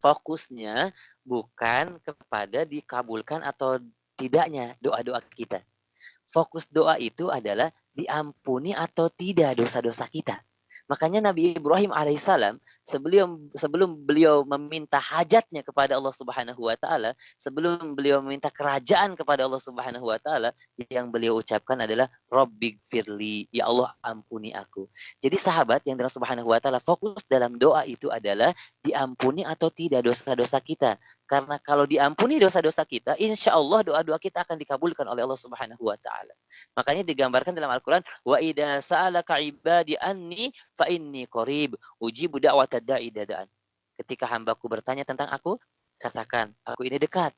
Fokusnya bukan kepada dikabulkan atau tidaknya doa-doa kita. Fokus doa itu adalah diampuni atau tidak dosa-dosa kita. Makanya Nabi Ibrahim alaihissalam sebelum beliau meminta hajatnya kepada Allah Subhanahu wa taala, sebelum beliau meminta kerajaan kepada Allah Subhanahu wa taala, yang beliau ucapkan adalah Rabbighfirli, ya Allah ampuni aku. Jadi sahabat yang Allah Subhanahu wa taala, fokus dalam doa itu adalah diampuni atau tidak dosa-dosa kita. Karena kalau diampuni dosa-dosa kita, insya Allah doa-doa kita akan dikabulkan oleh Allah Subhanahu wa taala. Makanya digambarkan dalam Al-Qur'an, wa idza sa'alaka ibadi anni fa inni qarib ujibu da'watad da'i dadaan. Ketika hambaku bertanya tentang aku, katakan, aku ini dekat.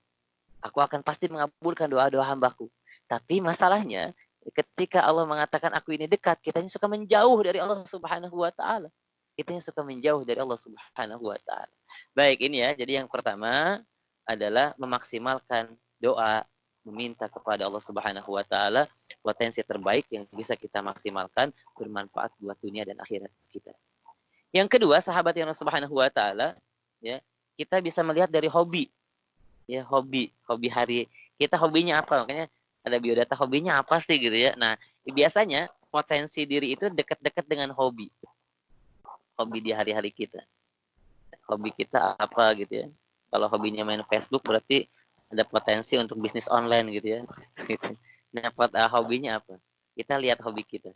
Aku akan pasti mengabulkan doa-doa hambaku. Tapi masalahnya, ketika Allah mengatakan aku ini dekat, kita ini suka menjauh dari Allah Subhanahu wa taala. Kita yang suka menjauh dari Allah Subhanahu wa taala. Baik, ini ya. Jadi yang pertama adalah memaksimalkan doa, meminta kepada Allah Subhanahu wa taala potensi terbaik yang bisa kita maksimalkan, bermanfaat buat dunia dan akhirat kita. Yang kedua, sahabat yang Allah Subhanahu wa taala, ya, kita bisa melihat dari hobi. Ya, hobi hari. Kita hobinya apa? Makanya ada biodata hobinya apa sih gitu ya. Nah, biasanya potensi diri itu dekat-dekat dengan hobi. Hobi di hari-hari kita. Hobi kita apa gitu ya. Kalau hobinya main Facebook berarti ada potensi untuk bisnis online gitu ya. Nah, hobinya apa? Kita lihat hobi kita.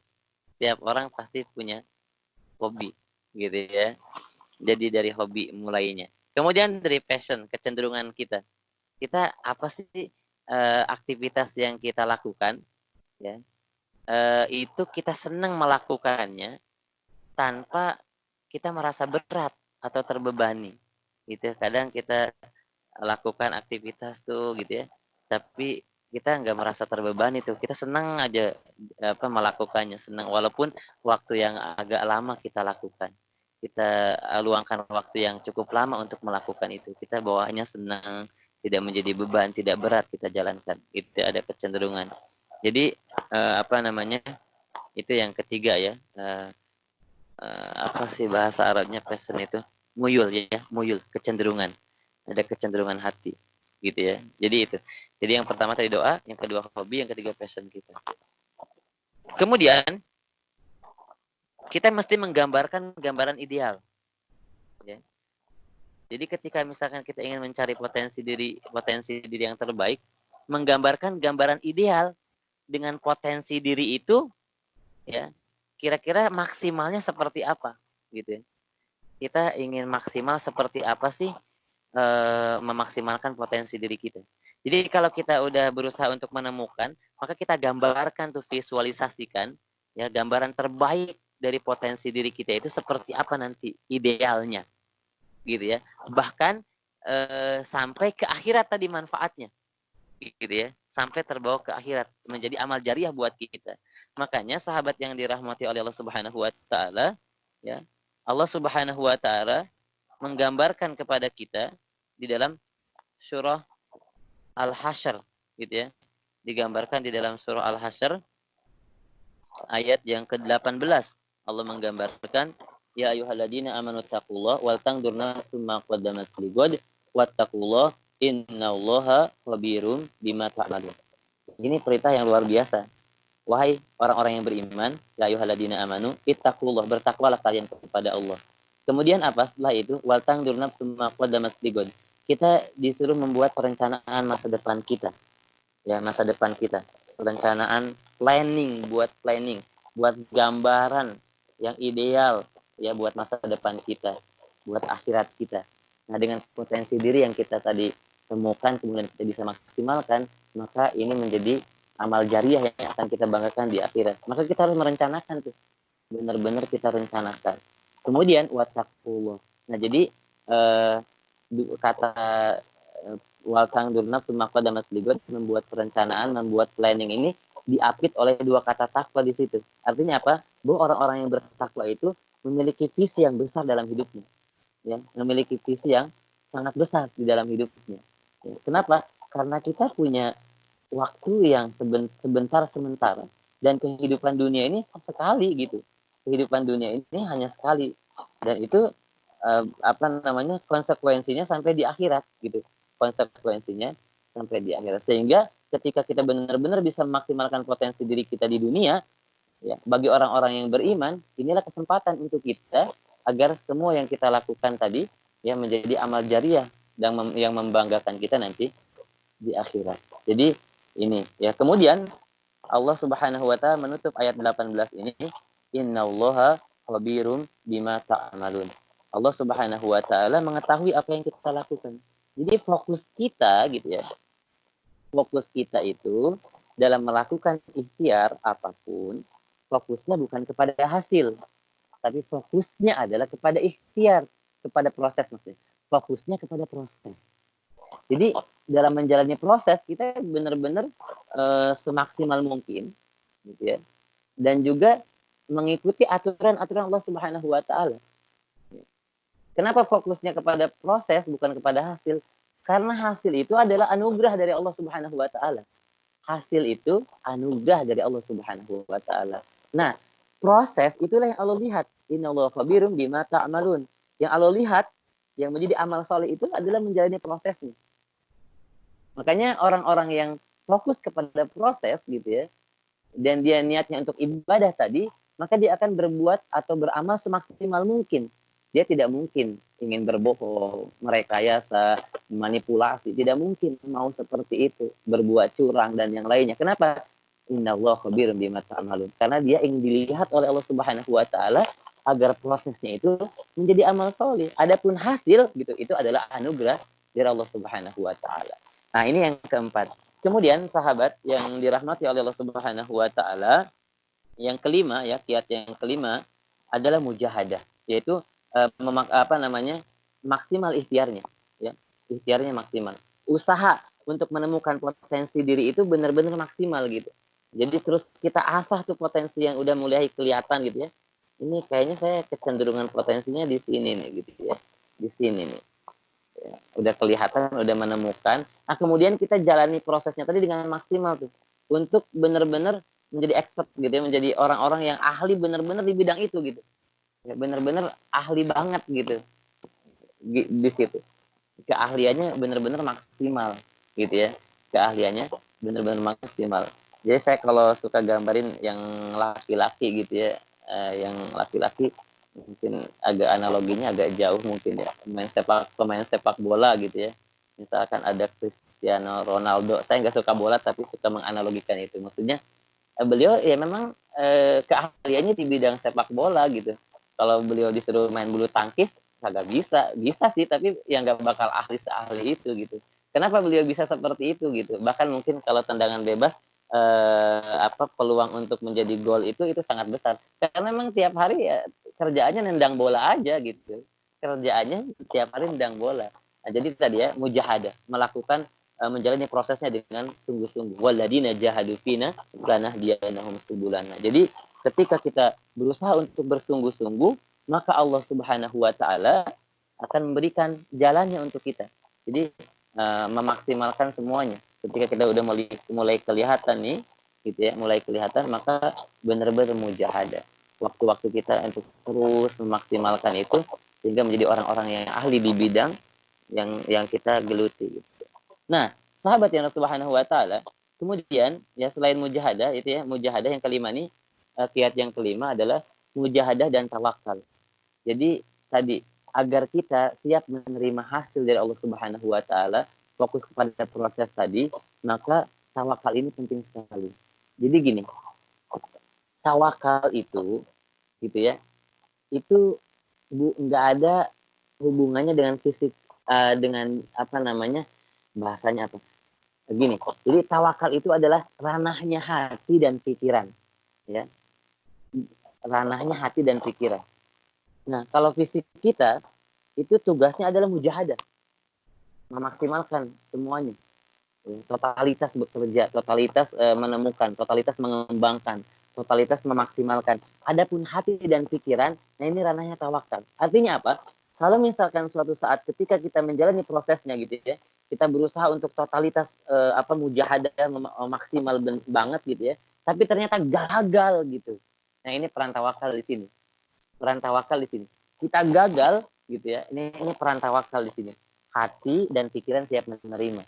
Tiap orang pasti punya hobi gitu ya. Jadi dari hobi mulainya. Kemudian dari passion, kecenderungan kita. Kita apa sih aktivitas yang kita lakukan ya? Itu kita senang melakukannya tanpa kita merasa berat atau terbebani gitu. Kadang kita lakukan aktivitas tuh gitu ya, tapi kita nggak merasa terbebani tuh, kita senang aja melakukannya, senang walaupun waktu yang agak lama kita lakukan, kita luangkan waktu yang cukup lama untuk melakukan itu, kita bawaannya senang, tidak menjadi beban, tidak berat kita jalankan, itu ada kecenderungan. Jadi itu yang ketiga ya. Apa sih bahasa Arabnya passion itu? Muyul ya, muyul, kecenderungan. Ada kecenderungan hati gitu ya. Jadi itu. Jadi yang pertama tadi doa, yang kedua hobi, yang ketiga passion kita. Kemudian kita mesti menggambarkan gambaran ideal. Ya. Jadi ketika misalkan kita ingin mencari potensi diri yang terbaik, menggambarkan gambaran ideal dengan potensi diri itu, ya kira-kira maksimalnya seperti apa gitu ya. Kita ingin maksimal seperti apa sih, memaksimalkan potensi diri kita. Jadi kalau kita udah berusaha untuk menemukan, maka kita gambarkan tuh, visualisasikan ya gambaran terbaik dari potensi diri kita itu seperti apa nanti idealnya gitu ya. Bahkan sampai ke akhirat tadi manfaatnya gitu ya, sampai terbawa ke akhirat, menjadi amal jariah buat kita. Makanya sahabat yang dirahmati oleh Allah Subhanahu wa taala, ya, Allah Subhanahu wa taala menggambarkan kepada kita di dalam surah Al-Hasyr gitu ya. Digambarkan di dalam surah Al-Hasyr ayat yang ke-18. Allah menggambarkan, ya ayyuhalladzina amanu taqullaha wal tanzur nafsum ma qaddamat lighad wattaqullaha innallaha khabirum bima ta'malun. Ini perintah yang luar biasa. Wahai orang-orang yang beriman, ya ayyuhalladzina amanu ittaqullah, bertakwalah kalian kepada Allah. Kemudian apa setelah itu? Wal tanzur nafsum ma qaddamat lighad. Kita disuruh membuat perencanaan masa depan kita. Ya, masa depan kita. Perencanaan, planning, buat gambaran yang ideal ya buat masa depan kita, buat akhirat kita. Nah, dengan potensi diri yang kita tadi temukan kemudian kita bisa maksimalkan, maka ini menjadi amal jariah yang akan kita banggakan di akhirat. Maka kita harus merencanakan tuh. Benar-benar kita rencanakan. Kemudian wattaqullah. Nah, jadi kata wal tangdur nafsu ma qaddamat lighad, membuat perencanaan, membuat planning ini diapit oleh dua kata takwa di situ. Artinya apa? Bahwa orang-orang yang bertakwa itu memiliki visi yang besar dalam hidupnya. Ya, memiliki visi yang sangat besar di dalam hidupnya. Ya, kenapa? Karena kita punya waktu yang sebentar sementara dan kehidupan dunia ini sekali gitu. Kehidupan dunia ini hanya sekali dan itu konsekuensinya sampai di akhirat gitu. Konsekuensinya sampai di akhirat. Sehingga ketika kita benar-benar bisa memaksimalkan potensi diri kita di dunia, ya, bagi orang-orang yang beriman, inilah kesempatan untuk kita agar semua yang kita lakukan tadi ya menjadi amal jariah dan yang membanggakan kita nanti di akhirat. Jadi ini ya. Kemudian Allah Subhanahu wa taala menutup ayat 18 ini, innallaha khabirum bima ta'malun. Allah Subhanahu wa taala mengetahui apa yang kita lakukan. Jadi fokus kita gitu ya. Fokus kita itu dalam melakukan ikhtiar apapun, fokusnya bukan kepada hasil, tapi fokusnya adalah kepada ikhtiar, kepada proses maksudnya. Fokusnya kepada proses. Jadi dalam menjalani proses kita benar-benar semaksimal mungkin gitu ya. Dan juga mengikuti aturan-aturan Allah Subhanahu wa taala. Kenapa fokusnya kepada proses bukan kepada hasil? Karena hasil itu adalah anugerah dari Allah Subhanahu wa taala. Hasil itu anugerah dari Allah Subhanahu wa taala. Nah, proses itulah yang Allah lihat. Innallaha khabirum bima ta'malun. Yang Allah lihat, yang menjadi amal soleh itu adalah menjalani prosesnya. Makanya orang-orang yang fokus kepada proses gitu ya, dan dia niatnya untuk ibadah tadi, maka dia akan berbuat atau beramal semaksimal mungkin. Dia tidak mungkin ingin berbohong, merekayasa, manipulasi. Tidak mungkin mau seperti itu, berbuat curang dan yang lainnya. Kenapa? Innallaha khabirum bima ta'malun. Karena dia ingin dilihat oleh Allah Subhanahu wa taala agar prosesnya itu menjadi amal soleh. Adapun hasil gitu, itu adalah anugerah dari Allah Subhanahu wa taala. Nah, ini yang keempat. Kemudian sahabat yang dirahmati oleh Allah Subhanahu wa taala, yang kelima ya, kiat yang kelima adalah mujahadah, yaitu maksimal ikhtiarnya ya. Ikhtiarnya maksimal. Usaha untuk menemukan potensi diri itu benar-benar maksimal gitu. Jadi terus kita asah tuh potensi yang udah mulai kelihatan gitu ya. Ini kayaknya saya kecenderungan potensinya di sini nih gitu ya. Di sini nih. Ya, udah kelihatan, udah menemukan. Nah, kemudian kita jalani prosesnya tadi dengan maksimal tuh. Untuk benar-benar menjadi expert gitu ya, menjadi orang-orang yang ahli benar-benar di bidang itu gitu. Ya, benar-benar ahli banget gitu. Di situ. Keahliannya benar-benar maksimal gitu ya. Keahliannya benar-benar maksimal. Jadi saya kalau suka gambarin yang laki-laki gitu ya, yang laki-laki mungkin agak analoginya agak jauh mungkin ya, pemain sepak bola gitu ya. misalkan ada Cristiano Ronaldo, saya nggak suka bola tapi suka menganalogikan itu. Maksudnya beliau ya memang keahliannya di bidang sepak bola gitu. Kalau beliau disuruh main bulu tangkis, kagak bisa sih, tapi yang nggak bakal ahli seahli itu gitu. Kenapa beliau bisa seperti itu gitu? Bahkan mungkin kalau tendangan bebas peluang untuk menjadi gol itu sangat besar. Karena memang tiap hari ya kerjaannya nendang bola aja gitu. Kerjaannya tiap hari nendang bola. Nah, jadi tadi ya mujahadah, melakukan menjalani prosesnya dengan sungguh-sungguh. Waladina jahadu fina lanahdiyannahum subulana. Jadi ketika kita berusaha untuk bersungguh-sungguh, maka Allah Subhanahu wa taala akan memberikan jalannya untuk kita. Jadi memaksimalkan semuanya. Ketika kita udah mulai kelihatan nih, gitu ya, mulai kelihatan, maka benar-benar mujahadah. Waktu-waktu kita untuk terus memaksimalkan itu sehingga menjadi orang-orang yang ahli di bidang yang kita geluti. Gitu. Nah, sahabat yang Subhanahu wa taala, kemudian ya selain mujahadah itu ya, mujahadah yang kelima nih, kiat yang kelima adalah mujahadah dan tawakal. Jadi tadi agar kita siap menerima hasil dari Allah Subhanahu wa taala, fokus kepada proses tadi, maka tawakal ini penting sekali. Jadi gini, tawakal itu gitu ya, itu nggak ada hubungannya dengan fisik, dengan apa namanya, bahasanya apa, gini, jadi tawakal itu adalah ranahnya hati dan pikiran, ya, ranahnya hati dan pikiran. Nah, kalau fisik kita itu tugasnya adalah mujahadah, memaksimalkan semuanya, totalitas bekerja, totalitas menemukan, totalitas mengembangkan, totalitas memaksimalkan. Adapun hati dan pikiran, nah ini ranahnya tawakal. Artinya apa? Kalau misalkan suatu saat ketika kita menjalani prosesnya gitu ya, kita berusaha untuk totalitas mujahadah maksimal banget gitu ya, tapi ternyata gagal gitu. Nah ini peran tawakal di sini. Peran tawakal di sini. Kita gagal gitu ya. Ini peran tawakal di sini. Hati dan pikiran siap menerima.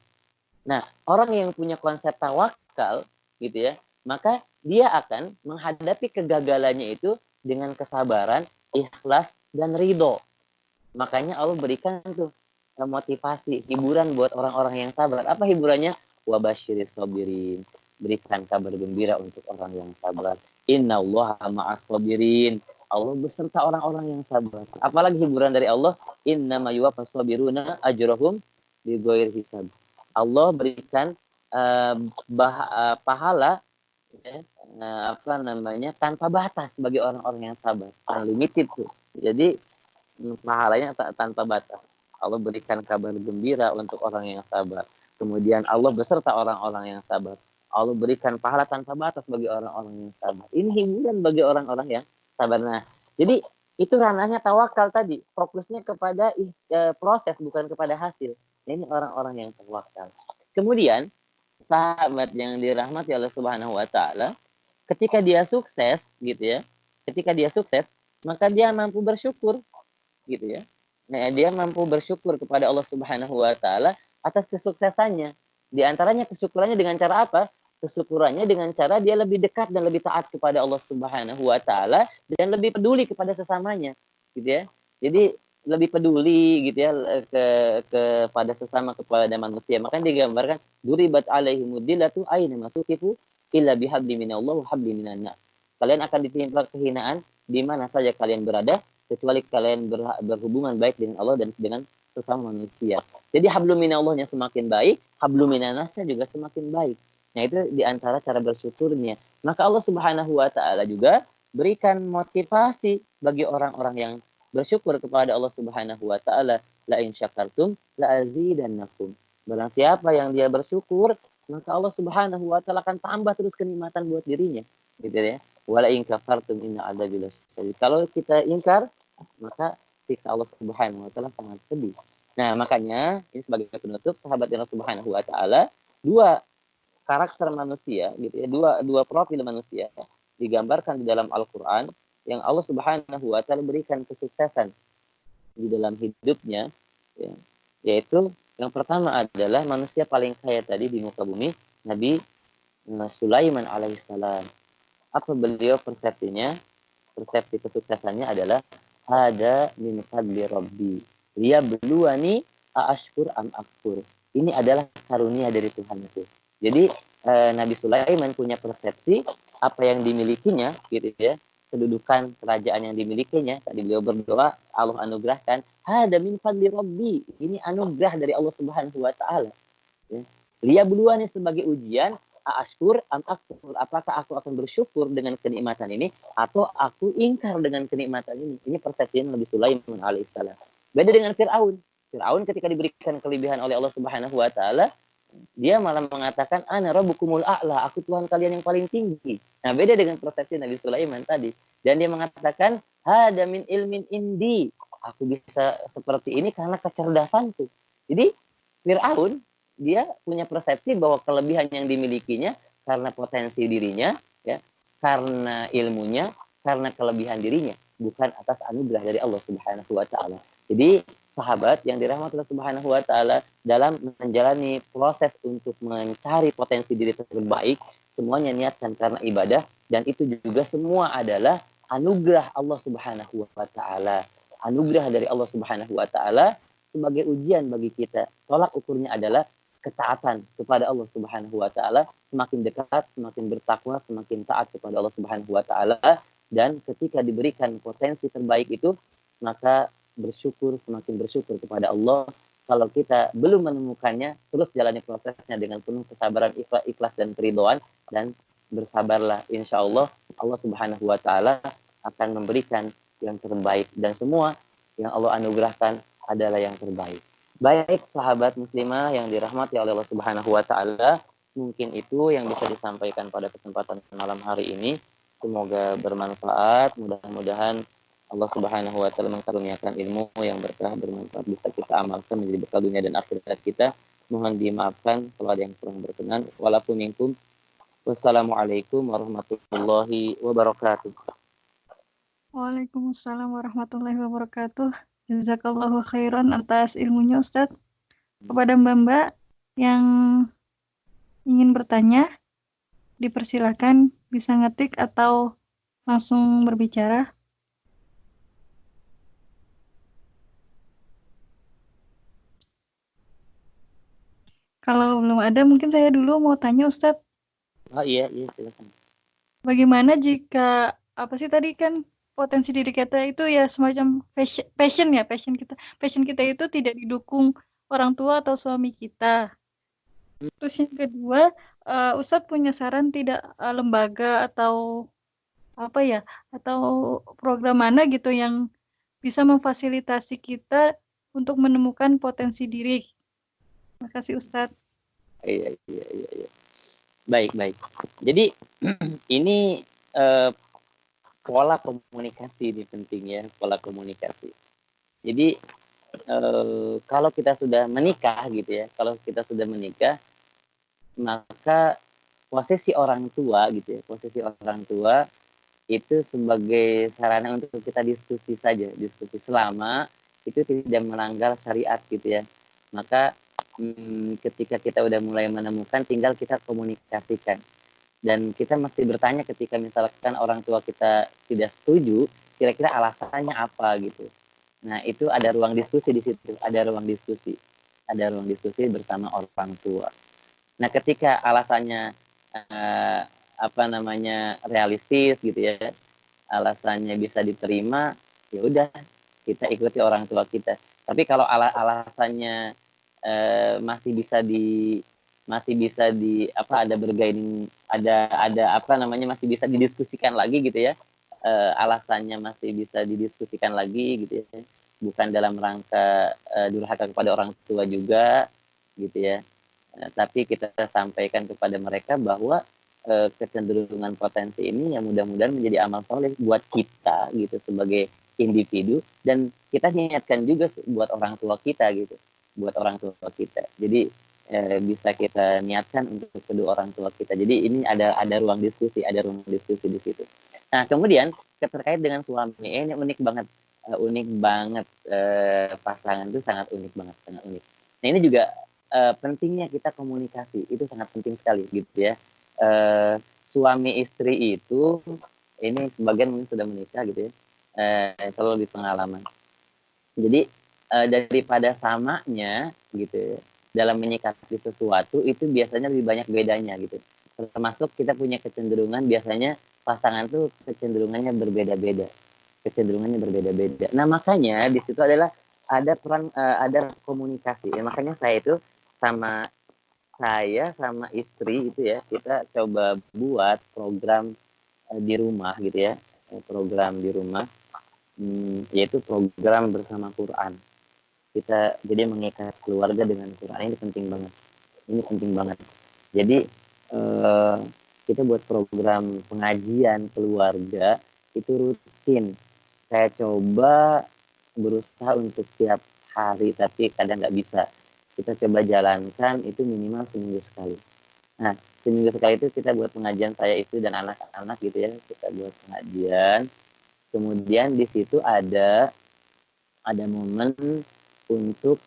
Nah, orang yang punya konsep tawakal gitu ya, maka dia akan menghadapi kegagalannya itu dengan kesabaran, ikhlas dan ridho. Makanya Allah berikan tuh motivasi, hiburan buat orang-orang yang sabar. Apa hiburannya? Wabasyiris sabirin. Berikan kabar gembira untuk orang yang sabar. Innallaha ma'as sabirin. Allah beserta orang-orang yang sabar. Apalagi hiburan dari Allah, innama yuwaffas sabiruna ajrahum bighairi hisab. Allah berikan pahala ya, tanpa batas bagi orang-orang yang sabar. Unlimited tuh. Jadi pahalanya tanpa batas. Allah berikan kabar gembira untuk orang yang sabar. Kemudian Allah beserta orang-orang yang sabar. Allah berikan pahala tanpa batas bagi orang-orang yang sabar. Ini hiburan bagi orang-orang yang sabar. Nah, jadi itu ranahnya tawakal tadi. Fokusnya kepada proses, bukan kepada hasil. Ini orang-orang yang tawakal. Kemudian, sahabat yang dirahmati Allah Subhanahu wa taala, ketika dia sukses gitu ya, ketika dia sukses, maka dia mampu bersyukur gitu ya. Nah, dia mampu bersyukur kepada Allah Subhanahu wa taala atas kesuksesannya. Di antaranya kesyukurannya dengan cara apa? Kesyukurannya dengan cara dia lebih dekat dan lebih taat kepada Allah Subhanahu wa taala dan lebih peduli kepada sesamanya, gitu ya. Jadi lebih peduli gitu ya kepada sesama, kepada manusia. Makanya digambarkan duribat alaihimudillatu aina masukifu illa bihabli minallah wa habli minannas. Kalian akan ditimpa kehinaan di mana saja kalian berada kecuali kalian berhubungan baik dengan Allah dan dengan sesama manusia. Jadi hablum minallahnya semakin baik, hablum minannasnya juga semakin baik. Nah, itu di antara cara bersyukurnya. Maka Allah Subhanahu wa taala juga berikan motivasi bagi orang-orang yang bersyukur kepada Allah Subhanahu wa taala, la in syakartum la azidannakum. Barang siapa yang dia bersyukur, maka Allah Subhanahu wa taala akan tambah terus kenikmatan buat dirinya, gitu ya. Wala in kafartum inna adzabi lasyadid. Kalau kita ingkar, maka siksa Allah Subhanahu wa taala sangat pedih. Nah, makanya ini sebagai penutup, sahabat Allah Subhanahu wa taala, dua karakter manusia gitu ya, dua profil manusia digambarkan di dalam Al-Qur'an yang Allah Subhanahu wa taala berikan kesuksesan di dalam hidupnya ya, yaitu yang pertama adalah manusia paling kaya tadi di muka bumi, Nabi Sulaiman alaihissalam. Apa beliau persepsinya? Persepsi kesuksesannya adalah ada min fadli rabbi. Dia beluani a'ashkur am akfur. ini adalah karunia dari Tuhan itu. Jadi Nabi Sulaiman punya persepsi apa yang dimilikinya gitu ya, kedudukan kerajaan yang dimilikinya. Tadi beliau berdoa, Allah anugerahkan, hada min fadli rabbi, ini anugerah dari Allah Subhanahu wa taala. Ya. Dia buluannya sebagai ujian, ashkur am akfur, apakah aku akan bersyukur dengan kenikmatan ini atau aku ingkar dengan kenikmatan ini. Ini persepsi Nabi Sulaiman alaihissalam. Beda dengan Firaun. Firaun ketika diberikan kelebihan oleh Allah Subhanahu wa taala, dia malah mengatakan ana rabbukumul a'la, aku Tuhan kalian yang paling tinggi. Nah, beda dengan persepsi Nabi Sulaiman tadi. Dan dia mengatakan hada min ilmin indi, aku bisa seperti ini karena kecerdasanku. Jadi Firaun dia punya persepsi bahwa kelebihan yang dimilikinya karena potensi dirinya, ya, karena ilmunya, karena kelebihan dirinya, bukan atas anugerah dari Allah Subhanahu wa taala. Jadi sahabat yang dirahmati Allah Subhanahu wa taala, dalam menjalani proses untuk mencari potensi diri terbaik, semuanya niatkan karena ibadah, dan itu juga semua adalah anugerah Allah Subhanahu wa taala. Anugerah dari Allah Subhanahu wa taala sebagai ujian bagi kita. Tolak ukurnya adalah ketaatan kepada Allah Subhanahu wa taala, semakin dekat, semakin bertakwa, semakin taat kepada Allah Subhanahu wa taala, dan ketika diberikan potensi terbaik itu, maka bersyukur, semakin bersyukur kepada Allah. Kalau kita belum menemukannya, terus jalani prosesnya dengan penuh kesabaran, ikhlas dan keridhaan, dan bersabarlah. Insya Allah, Allah Subhanahu wa taala akan memberikan yang terbaik, dan semua yang Allah anugerahkan adalah yang terbaik. Baik sahabat muslimah yang dirahmati oleh Allah Subhanahu wa taala, mungkin itu yang bisa disampaikan pada kesempatan malam hari ini. Semoga bermanfaat, mudah-mudahan Allah Subhanahu wa taala mengkaruniakan ilmu yang berkah, bermanfaat, bisa kita amalkan menjadi bekal dunia dan akhirat kita. Mohon dimaafkan kalau ada yang kurang berkenan. Walaupun minkum. Wassalamualaikum warahmatullahi wabarakatuh. Waalaikumsalam warahmatullahi wabarakatuh. Jazakallahu khairan atas ilmunya Ustadz. Kepada Mbak-mbak yang ingin bertanya, dipersilakan bisa ngetik atau langsung berbicara. Kalau belum ada, mungkin saya dulu mau tanya Ustadz, Oh iya, silakan. bagaimana jika, apa sih tadi kan, potensi diri kita itu ya semacam passion kita itu tidak didukung orang tua atau suami kita. Terus yang kedua, Ustadz punya saran tidak, lembaga atau apa ya, atau program mana gitu yang bisa memfasilitasi kita untuk menemukan potensi diri. Terima kasih Ustadz. Iya. Baik. Jadi ini pola komunikasi ini penting ya, pola komunikasi. Jadi kalau kita sudah menikah gitu ya, maka posisi orang tua gitu ya, posisi orang tua itu sebagai sarana untuk kita diskusi saja, diskusi selama itu tidak melanggar syariat gitu ya. Maka ketika kita udah mulai menemukan, tinggal kita komunikasikan. Dan kita mesti bertanya ketika misalkan orang tua kita tidak setuju, kira-kira alasannya apa gitu. Nah, itu ada ruang diskusi di situ, ada ruang diskusi bersama orang tua. Nah, ketika alasannya realistis gitu ya, alasannya bisa diterima, ya udah kita ikuti orang tua kita. Tapi kalau alasannya masih bisa ada bergaining, masih bisa didiskusikan lagi gitu ya, alasannya masih bisa didiskusikan lagi gitu ya, bukan dalam rangka durhaka kepada orang tua juga gitu ya. Tapi kita sampaikan kepada mereka bahwa kecenderungan potensi ini yang mudah-mudahan menjadi amal soleh buat kita gitu sebagai individu, dan kita niatkan juga buat orang tua kita gitu, jadi bisa kita niatkan untuk kedua orang tua kita. Jadi ini ada ruang diskusi di situ. Nah, kemudian terkait dengan suami, ini unik banget, pasangan itu sangat unik banget. Nah, ini juga pentingnya kita komunikasi, itu sangat penting sekali gitu ya. Suami istri itu, ini sebagian mungkin sudah menikah gitu ya, selalu lebih pengalaman. Jadi daripada samanya gitu ya, dalam menyikapi sesuatu itu biasanya lebih banyak bedanya gitu. Termasuk kita punya kecenderungan biasanya pasangan tuh kecenderungannya berbeda-beda. Kecenderungannya berbeda-beda. Nah, makanya di situ adalah ada peran ada komunikasi. Ya, makanya saya sama istri itu ya, kita coba buat program di rumah gitu ya. Program di rumah yaitu program bersama Quran. Kita jadi mengikat keluarga dengan Quran, ini penting banget. Ini penting banget. Jadi kita buat program pengajian keluarga itu rutin. Saya coba berusaha untuk tiap hari, tapi kadang nggak bisa. Kita coba jalankan itu minimal seminggu sekali. Nah, seminggu sekali itu kita buat pengajian, saya, istri, dan anak-anak gitu ya. Kita buat pengajian. Kemudian di situ ada momen untuk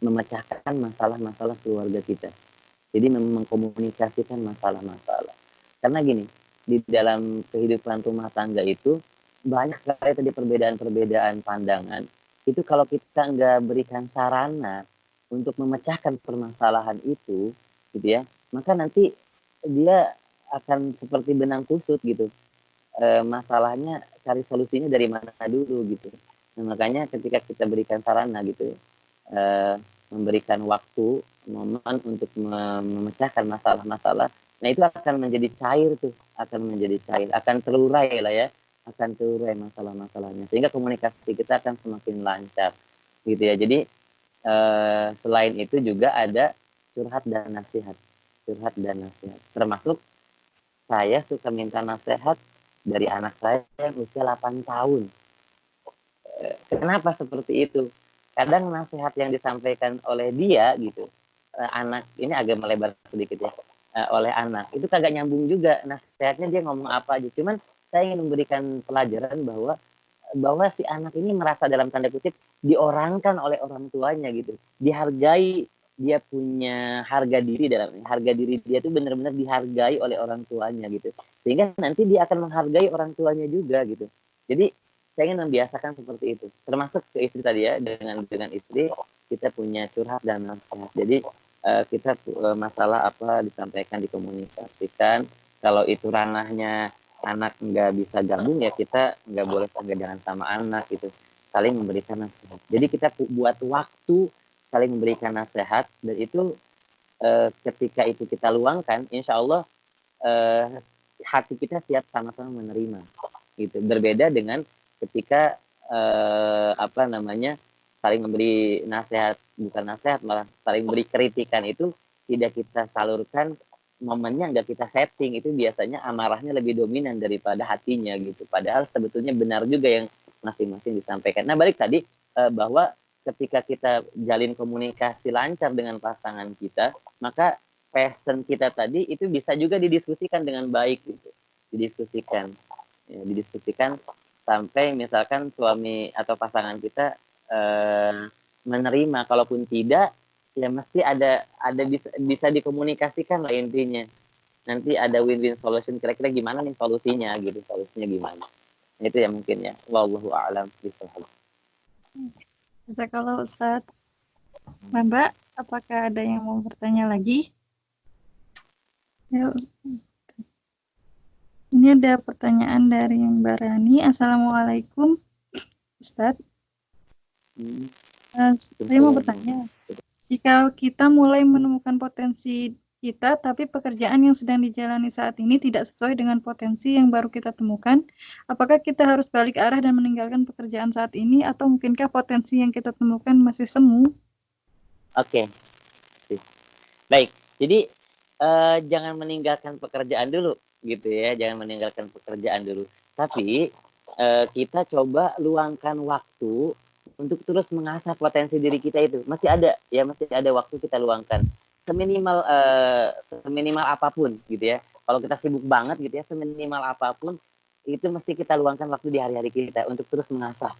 memecahkan masalah-masalah keluarga kita. Jadi mengkomunikasikan masalah-masalah. Karena gini, di dalam kehidupan rumah tangga itu banyak sekali tadi perbedaan-perbedaan pandangan. Itu kalau kita nggak berikan sarana untuk memecahkan permasalahan itu, gitu ya, maka nanti dia akan seperti benang kusut gitu. Masalahnya cari solusinya dari mana dulu gitu. Nah, makanya ketika kita berikan sarana gitu, memberikan waktu, momen untuk memecahkan masalah-masalah, nah itu akan menjadi cair tuh, akan terurai lah ya, akan terurai masalah-masalahnya, sehingga komunikasi kita akan semakin lancar, gitu ya. Jadi selain itu juga ada curhat dan nasihat, termasuk saya suka minta nasihat dari anak saya yang usia 8 tahun. Kenapa seperti itu? Kadang nasihat yang disampaikan oleh dia gitu, anak ini agak melebar sedikit ya, oleh anak itu kagak nyambung juga nasihatnya, dia ngomong apa aja. Cuman saya ingin memberikan pelajaran bahwa si anak ini merasa dalam tanda kutip diorangkan oleh orang tuanya gitu, dihargai, dia punya harga diri, dia tuh benar-benar dihargai oleh orang tuanya gitu, sehingga nanti dia akan menghargai orang tuanya juga gitu. Jadi saya ingin membiasakan seperti itu, termasuk ke istri tadi ya, dengan istri kita punya curhat dan nasihat. Jadi kita masalah apa disampaikan, dikomunikasikan. Kalau itu ranahnya anak nggak bisa gabung ya kita nggak boleh jangan sama anak gitu, saling memberikan nasihat. Jadi kita buat waktu saling memberikan nasihat, dan itu ketika itu kita luangkan, insya Allah hati kita siap sama-sama menerima gitu. Berbeda dengan ketika saling memberi nasihat, bukan nasihat, malah saling memberi kritikan, itu tidak kita salurkan, momennya nggak kita setting, itu biasanya amarahnya lebih dominan daripada hatinya gitu. Padahal sebetulnya benar juga yang masing-masing disampaikan. Nah, balik tadi bahwa ketika kita jalin komunikasi lancar dengan pasangan kita, maka passion kita tadi itu bisa juga didiskusikan dengan baik gitu. Didiskusikan sampai misalkan suami atau pasangan kita menerima. Kalaupun tidak, ya mesti ada bisa dikomunikasikan lah intinya. Nanti ada win-win solution, kira-kira gimana nih solusinya gitu, gimana. Itu ya mungkin ya. Wallahu a'lam bishawab. Kalau Ustaz, Mbak, apakah ada yang mau bertanya lagi? Ya, ini ada pertanyaan dari Mbak Rani. Assalamualaikum, Ustaz. Saya mau bertanya, jika kita mulai menemukan potensi kita, tapi pekerjaan yang sedang dijalani saat ini tidak sesuai dengan potensi yang baru kita temukan, apakah kita harus balik arah dan meninggalkan pekerjaan saat ini, atau mungkinkah potensi yang kita temukan masih semu? Oke. Baik, jadi jangan meninggalkan pekerjaan dulu gitu ya, tapi kita coba luangkan waktu untuk terus mengasah potensi diri kita itu. Mesti ada waktu kita luangkan, seminimal apapun gitu ya. Kalau kita sibuk banget gitu ya, seminimal apapun itu mesti kita luangkan waktu di hari-hari kita untuk terus mengasah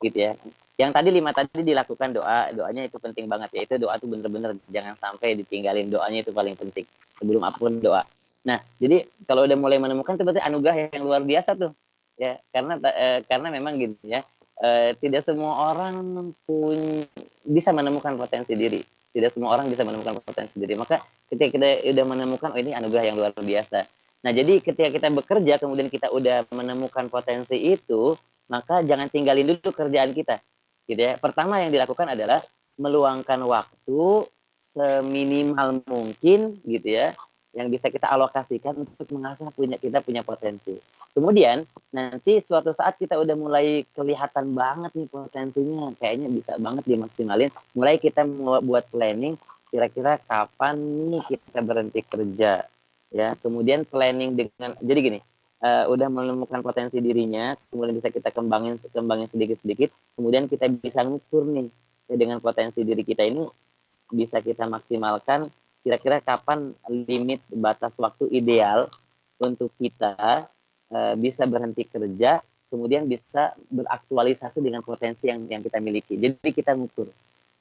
gitu ya. Yang tadi 5 tadi dilakukan, doanya itu penting banget ya. Itu doa tuh bener-bener jangan sampai ditinggalin, doanya itu paling penting. Sebelum apapun doa. Nah, jadi kalau udah mulai menemukan itu berarti anugerah yang luar biasa tuh. Ya, karena memang gitu ya. Tidak semua orang bisa menemukan potensi diri. Tidak semua orang bisa menemukan potensi diri. Maka ketika kita udah menemukan, oh ini anugerah yang luar biasa. Nah, jadi ketika kita bekerja, kemudian kita udah menemukan potensi itu, maka jangan tinggalin dulu kerjaan kita. Gitu ya. Pertama yang dilakukan adalah meluangkan waktu seminimal mungkin gitu ya, yang bisa kita alokasikan untuk mengasah kita punya potensi. Kemudian nanti suatu saat kita udah mulai kelihatan banget nih potensinya, kayaknya bisa banget dimaksimalin, mulai kita buat planning kira-kira kapan nih kita berhenti kerja ya. Kemudian planning dengan, jadi gini, udah menemukan potensi dirinya, kemudian bisa kita kembangin sedikit-sedikit, kemudian kita bisa ngukur nih ya, dengan potensi diri kita ini bisa kita maksimalkan kira-kira kapan limit batas waktu ideal untuk kita bisa berhenti kerja, kemudian bisa beraktualisasi dengan potensi yang kita miliki. Jadi kita ngukur,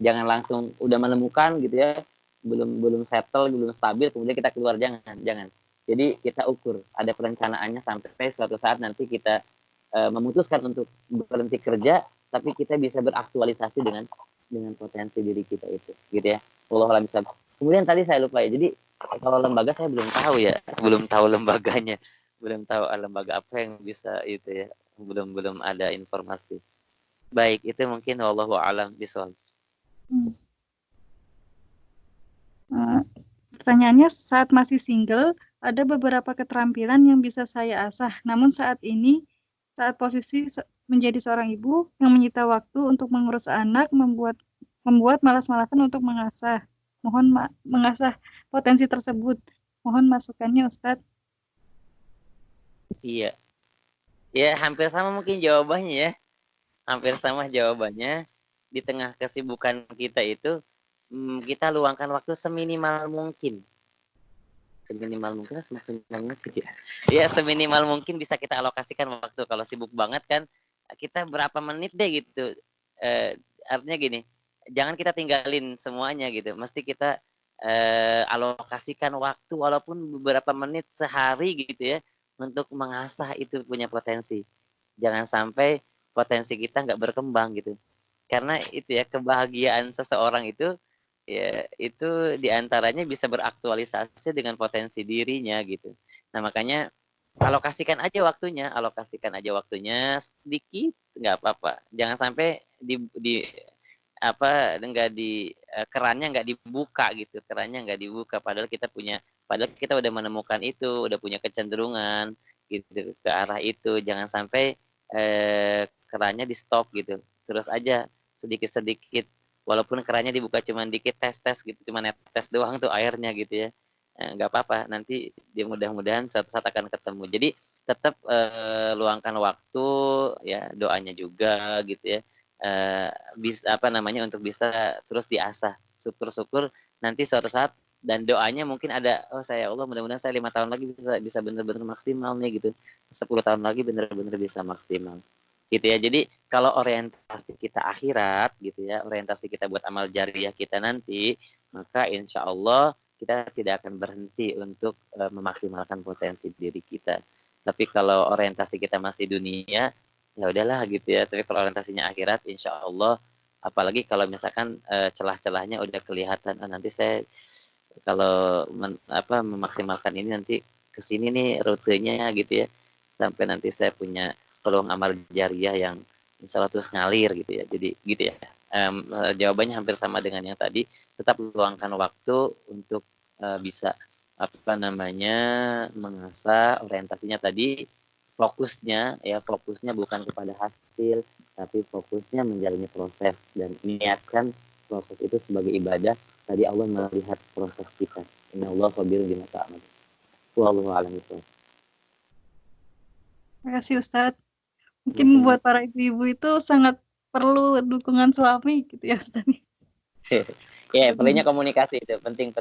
jangan langsung udah menemukan gitu ya, belum settle, belum stabil, kemudian kita keluar, jangan. Jadi kita ukur, ada perencanaannya sampai suatu saat nanti kita memutuskan untuk berhenti kerja, tapi kita bisa beraktualisasi dengan potensi diri kita itu, gitu ya. Wallahu a'lam bishawab. Kemudian tadi saya lupa ya, jadi kalau lembaga saya belum tahu lembaganya, belum tahu lembaga apa yang bisa itu ya, belum ada informasi. Baik, itu mungkin wallahu a'lam bishawab. Pertanyaannya, saat masih single, ada beberapa keterampilan yang bisa saya asah. Namun saat ini, saat posisi menjadi seorang ibu yang menyita waktu untuk mengurus anak, membuat malas-malasan untuk mengasah. Mohon mengasah potensi tersebut. Mohon masukannya, Ustadz. Iya. Ya, hampir sama mungkin jawabannya ya. Hampir sama jawabannya. Di tengah kesibukan kita itu, kita luangkan waktu seminimal mungkin. Seminimal mungkin, semaksimal mungkin ya. Ya, seminimal mungkin bisa kita alokasikan waktu. Kalau sibuk banget kan, kita berapa menit deh gitu. Artinya gini, jangan kita tinggalin semuanya gitu. Mesti kita alokasikan waktu walaupun beberapa menit sehari gitu ya, untuk mengasah itu punya potensi. Jangan sampai potensi kita nggak berkembang gitu. Karena itu ya, kebahagiaan seseorang itu ya itu diantaranya bisa beraktualisasi dengan potensi dirinya gitu. Nah makanya alokasikan aja waktunya sedikit, nggak apa-apa. Jangan sampai kerannya nggak dibuka padahal kita udah menemukan itu, udah punya kecenderungan gitu ke arah itu. Jangan sampai kerannya di stop gitu, terus aja sedikit walaupun kerannya dibuka cuma dikit, tes gitu, cuma netes doang tuh airnya gitu ya, nggak apa-apa, nanti dia mudah-mudahan suatu saat akan ketemu. Jadi tetap luangkan waktu ya, doanya juga gitu ya, untuk bisa terus diasah. Syukur-syukur nanti suatu saat, dan doanya mungkin ada, saya Allah mudah-mudahan saya 5 tahun lagi bisa benar-benar maksimal nih gitu, 10 tahun lagi benar-benar bisa maksimal gitu ya. Jadi kalau orientasi kita akhirat gitu ya, orientasi kita buat amal jariah kita nanti, maka insya Allah kita tidak akan berhenti untuk memaksimalkan potensi diri kita. Tapi kalau orientasi kita masih dunia, ya udahlah gitu ya. Tapi kalau orientasinya akhirat, insya Allah, apalagi kalau misalkan celah-celahnya udah kelihatan, nanti saya kalau memaksimalkan ini nanti kesini nih rutenya gitu ya, sampai nanti saya punya peluang amal jariah yang insya Allah terus ngalir gitu ya. Jadi gitu ya. Jawabannya hampir sama dengan yang tadi. Tetap luangkan waktu untuk bisa mengasah orientasinya tadi. Fokusnya bukan kepada hasil, tapi fokusnya menjalani proses dan niatkan proses itu sebagai ibadah. Tadi Allah melihat proses kita. Innallaha khabirun bima ta'malun. Wallahu a'lam bishawab. Terima kasih, Ustadz. Mungkin buat para ibu-ibu itu sangat perlu dukungan suami gitu ya, Ustadz. Ya, perlunya komunikasi itu penting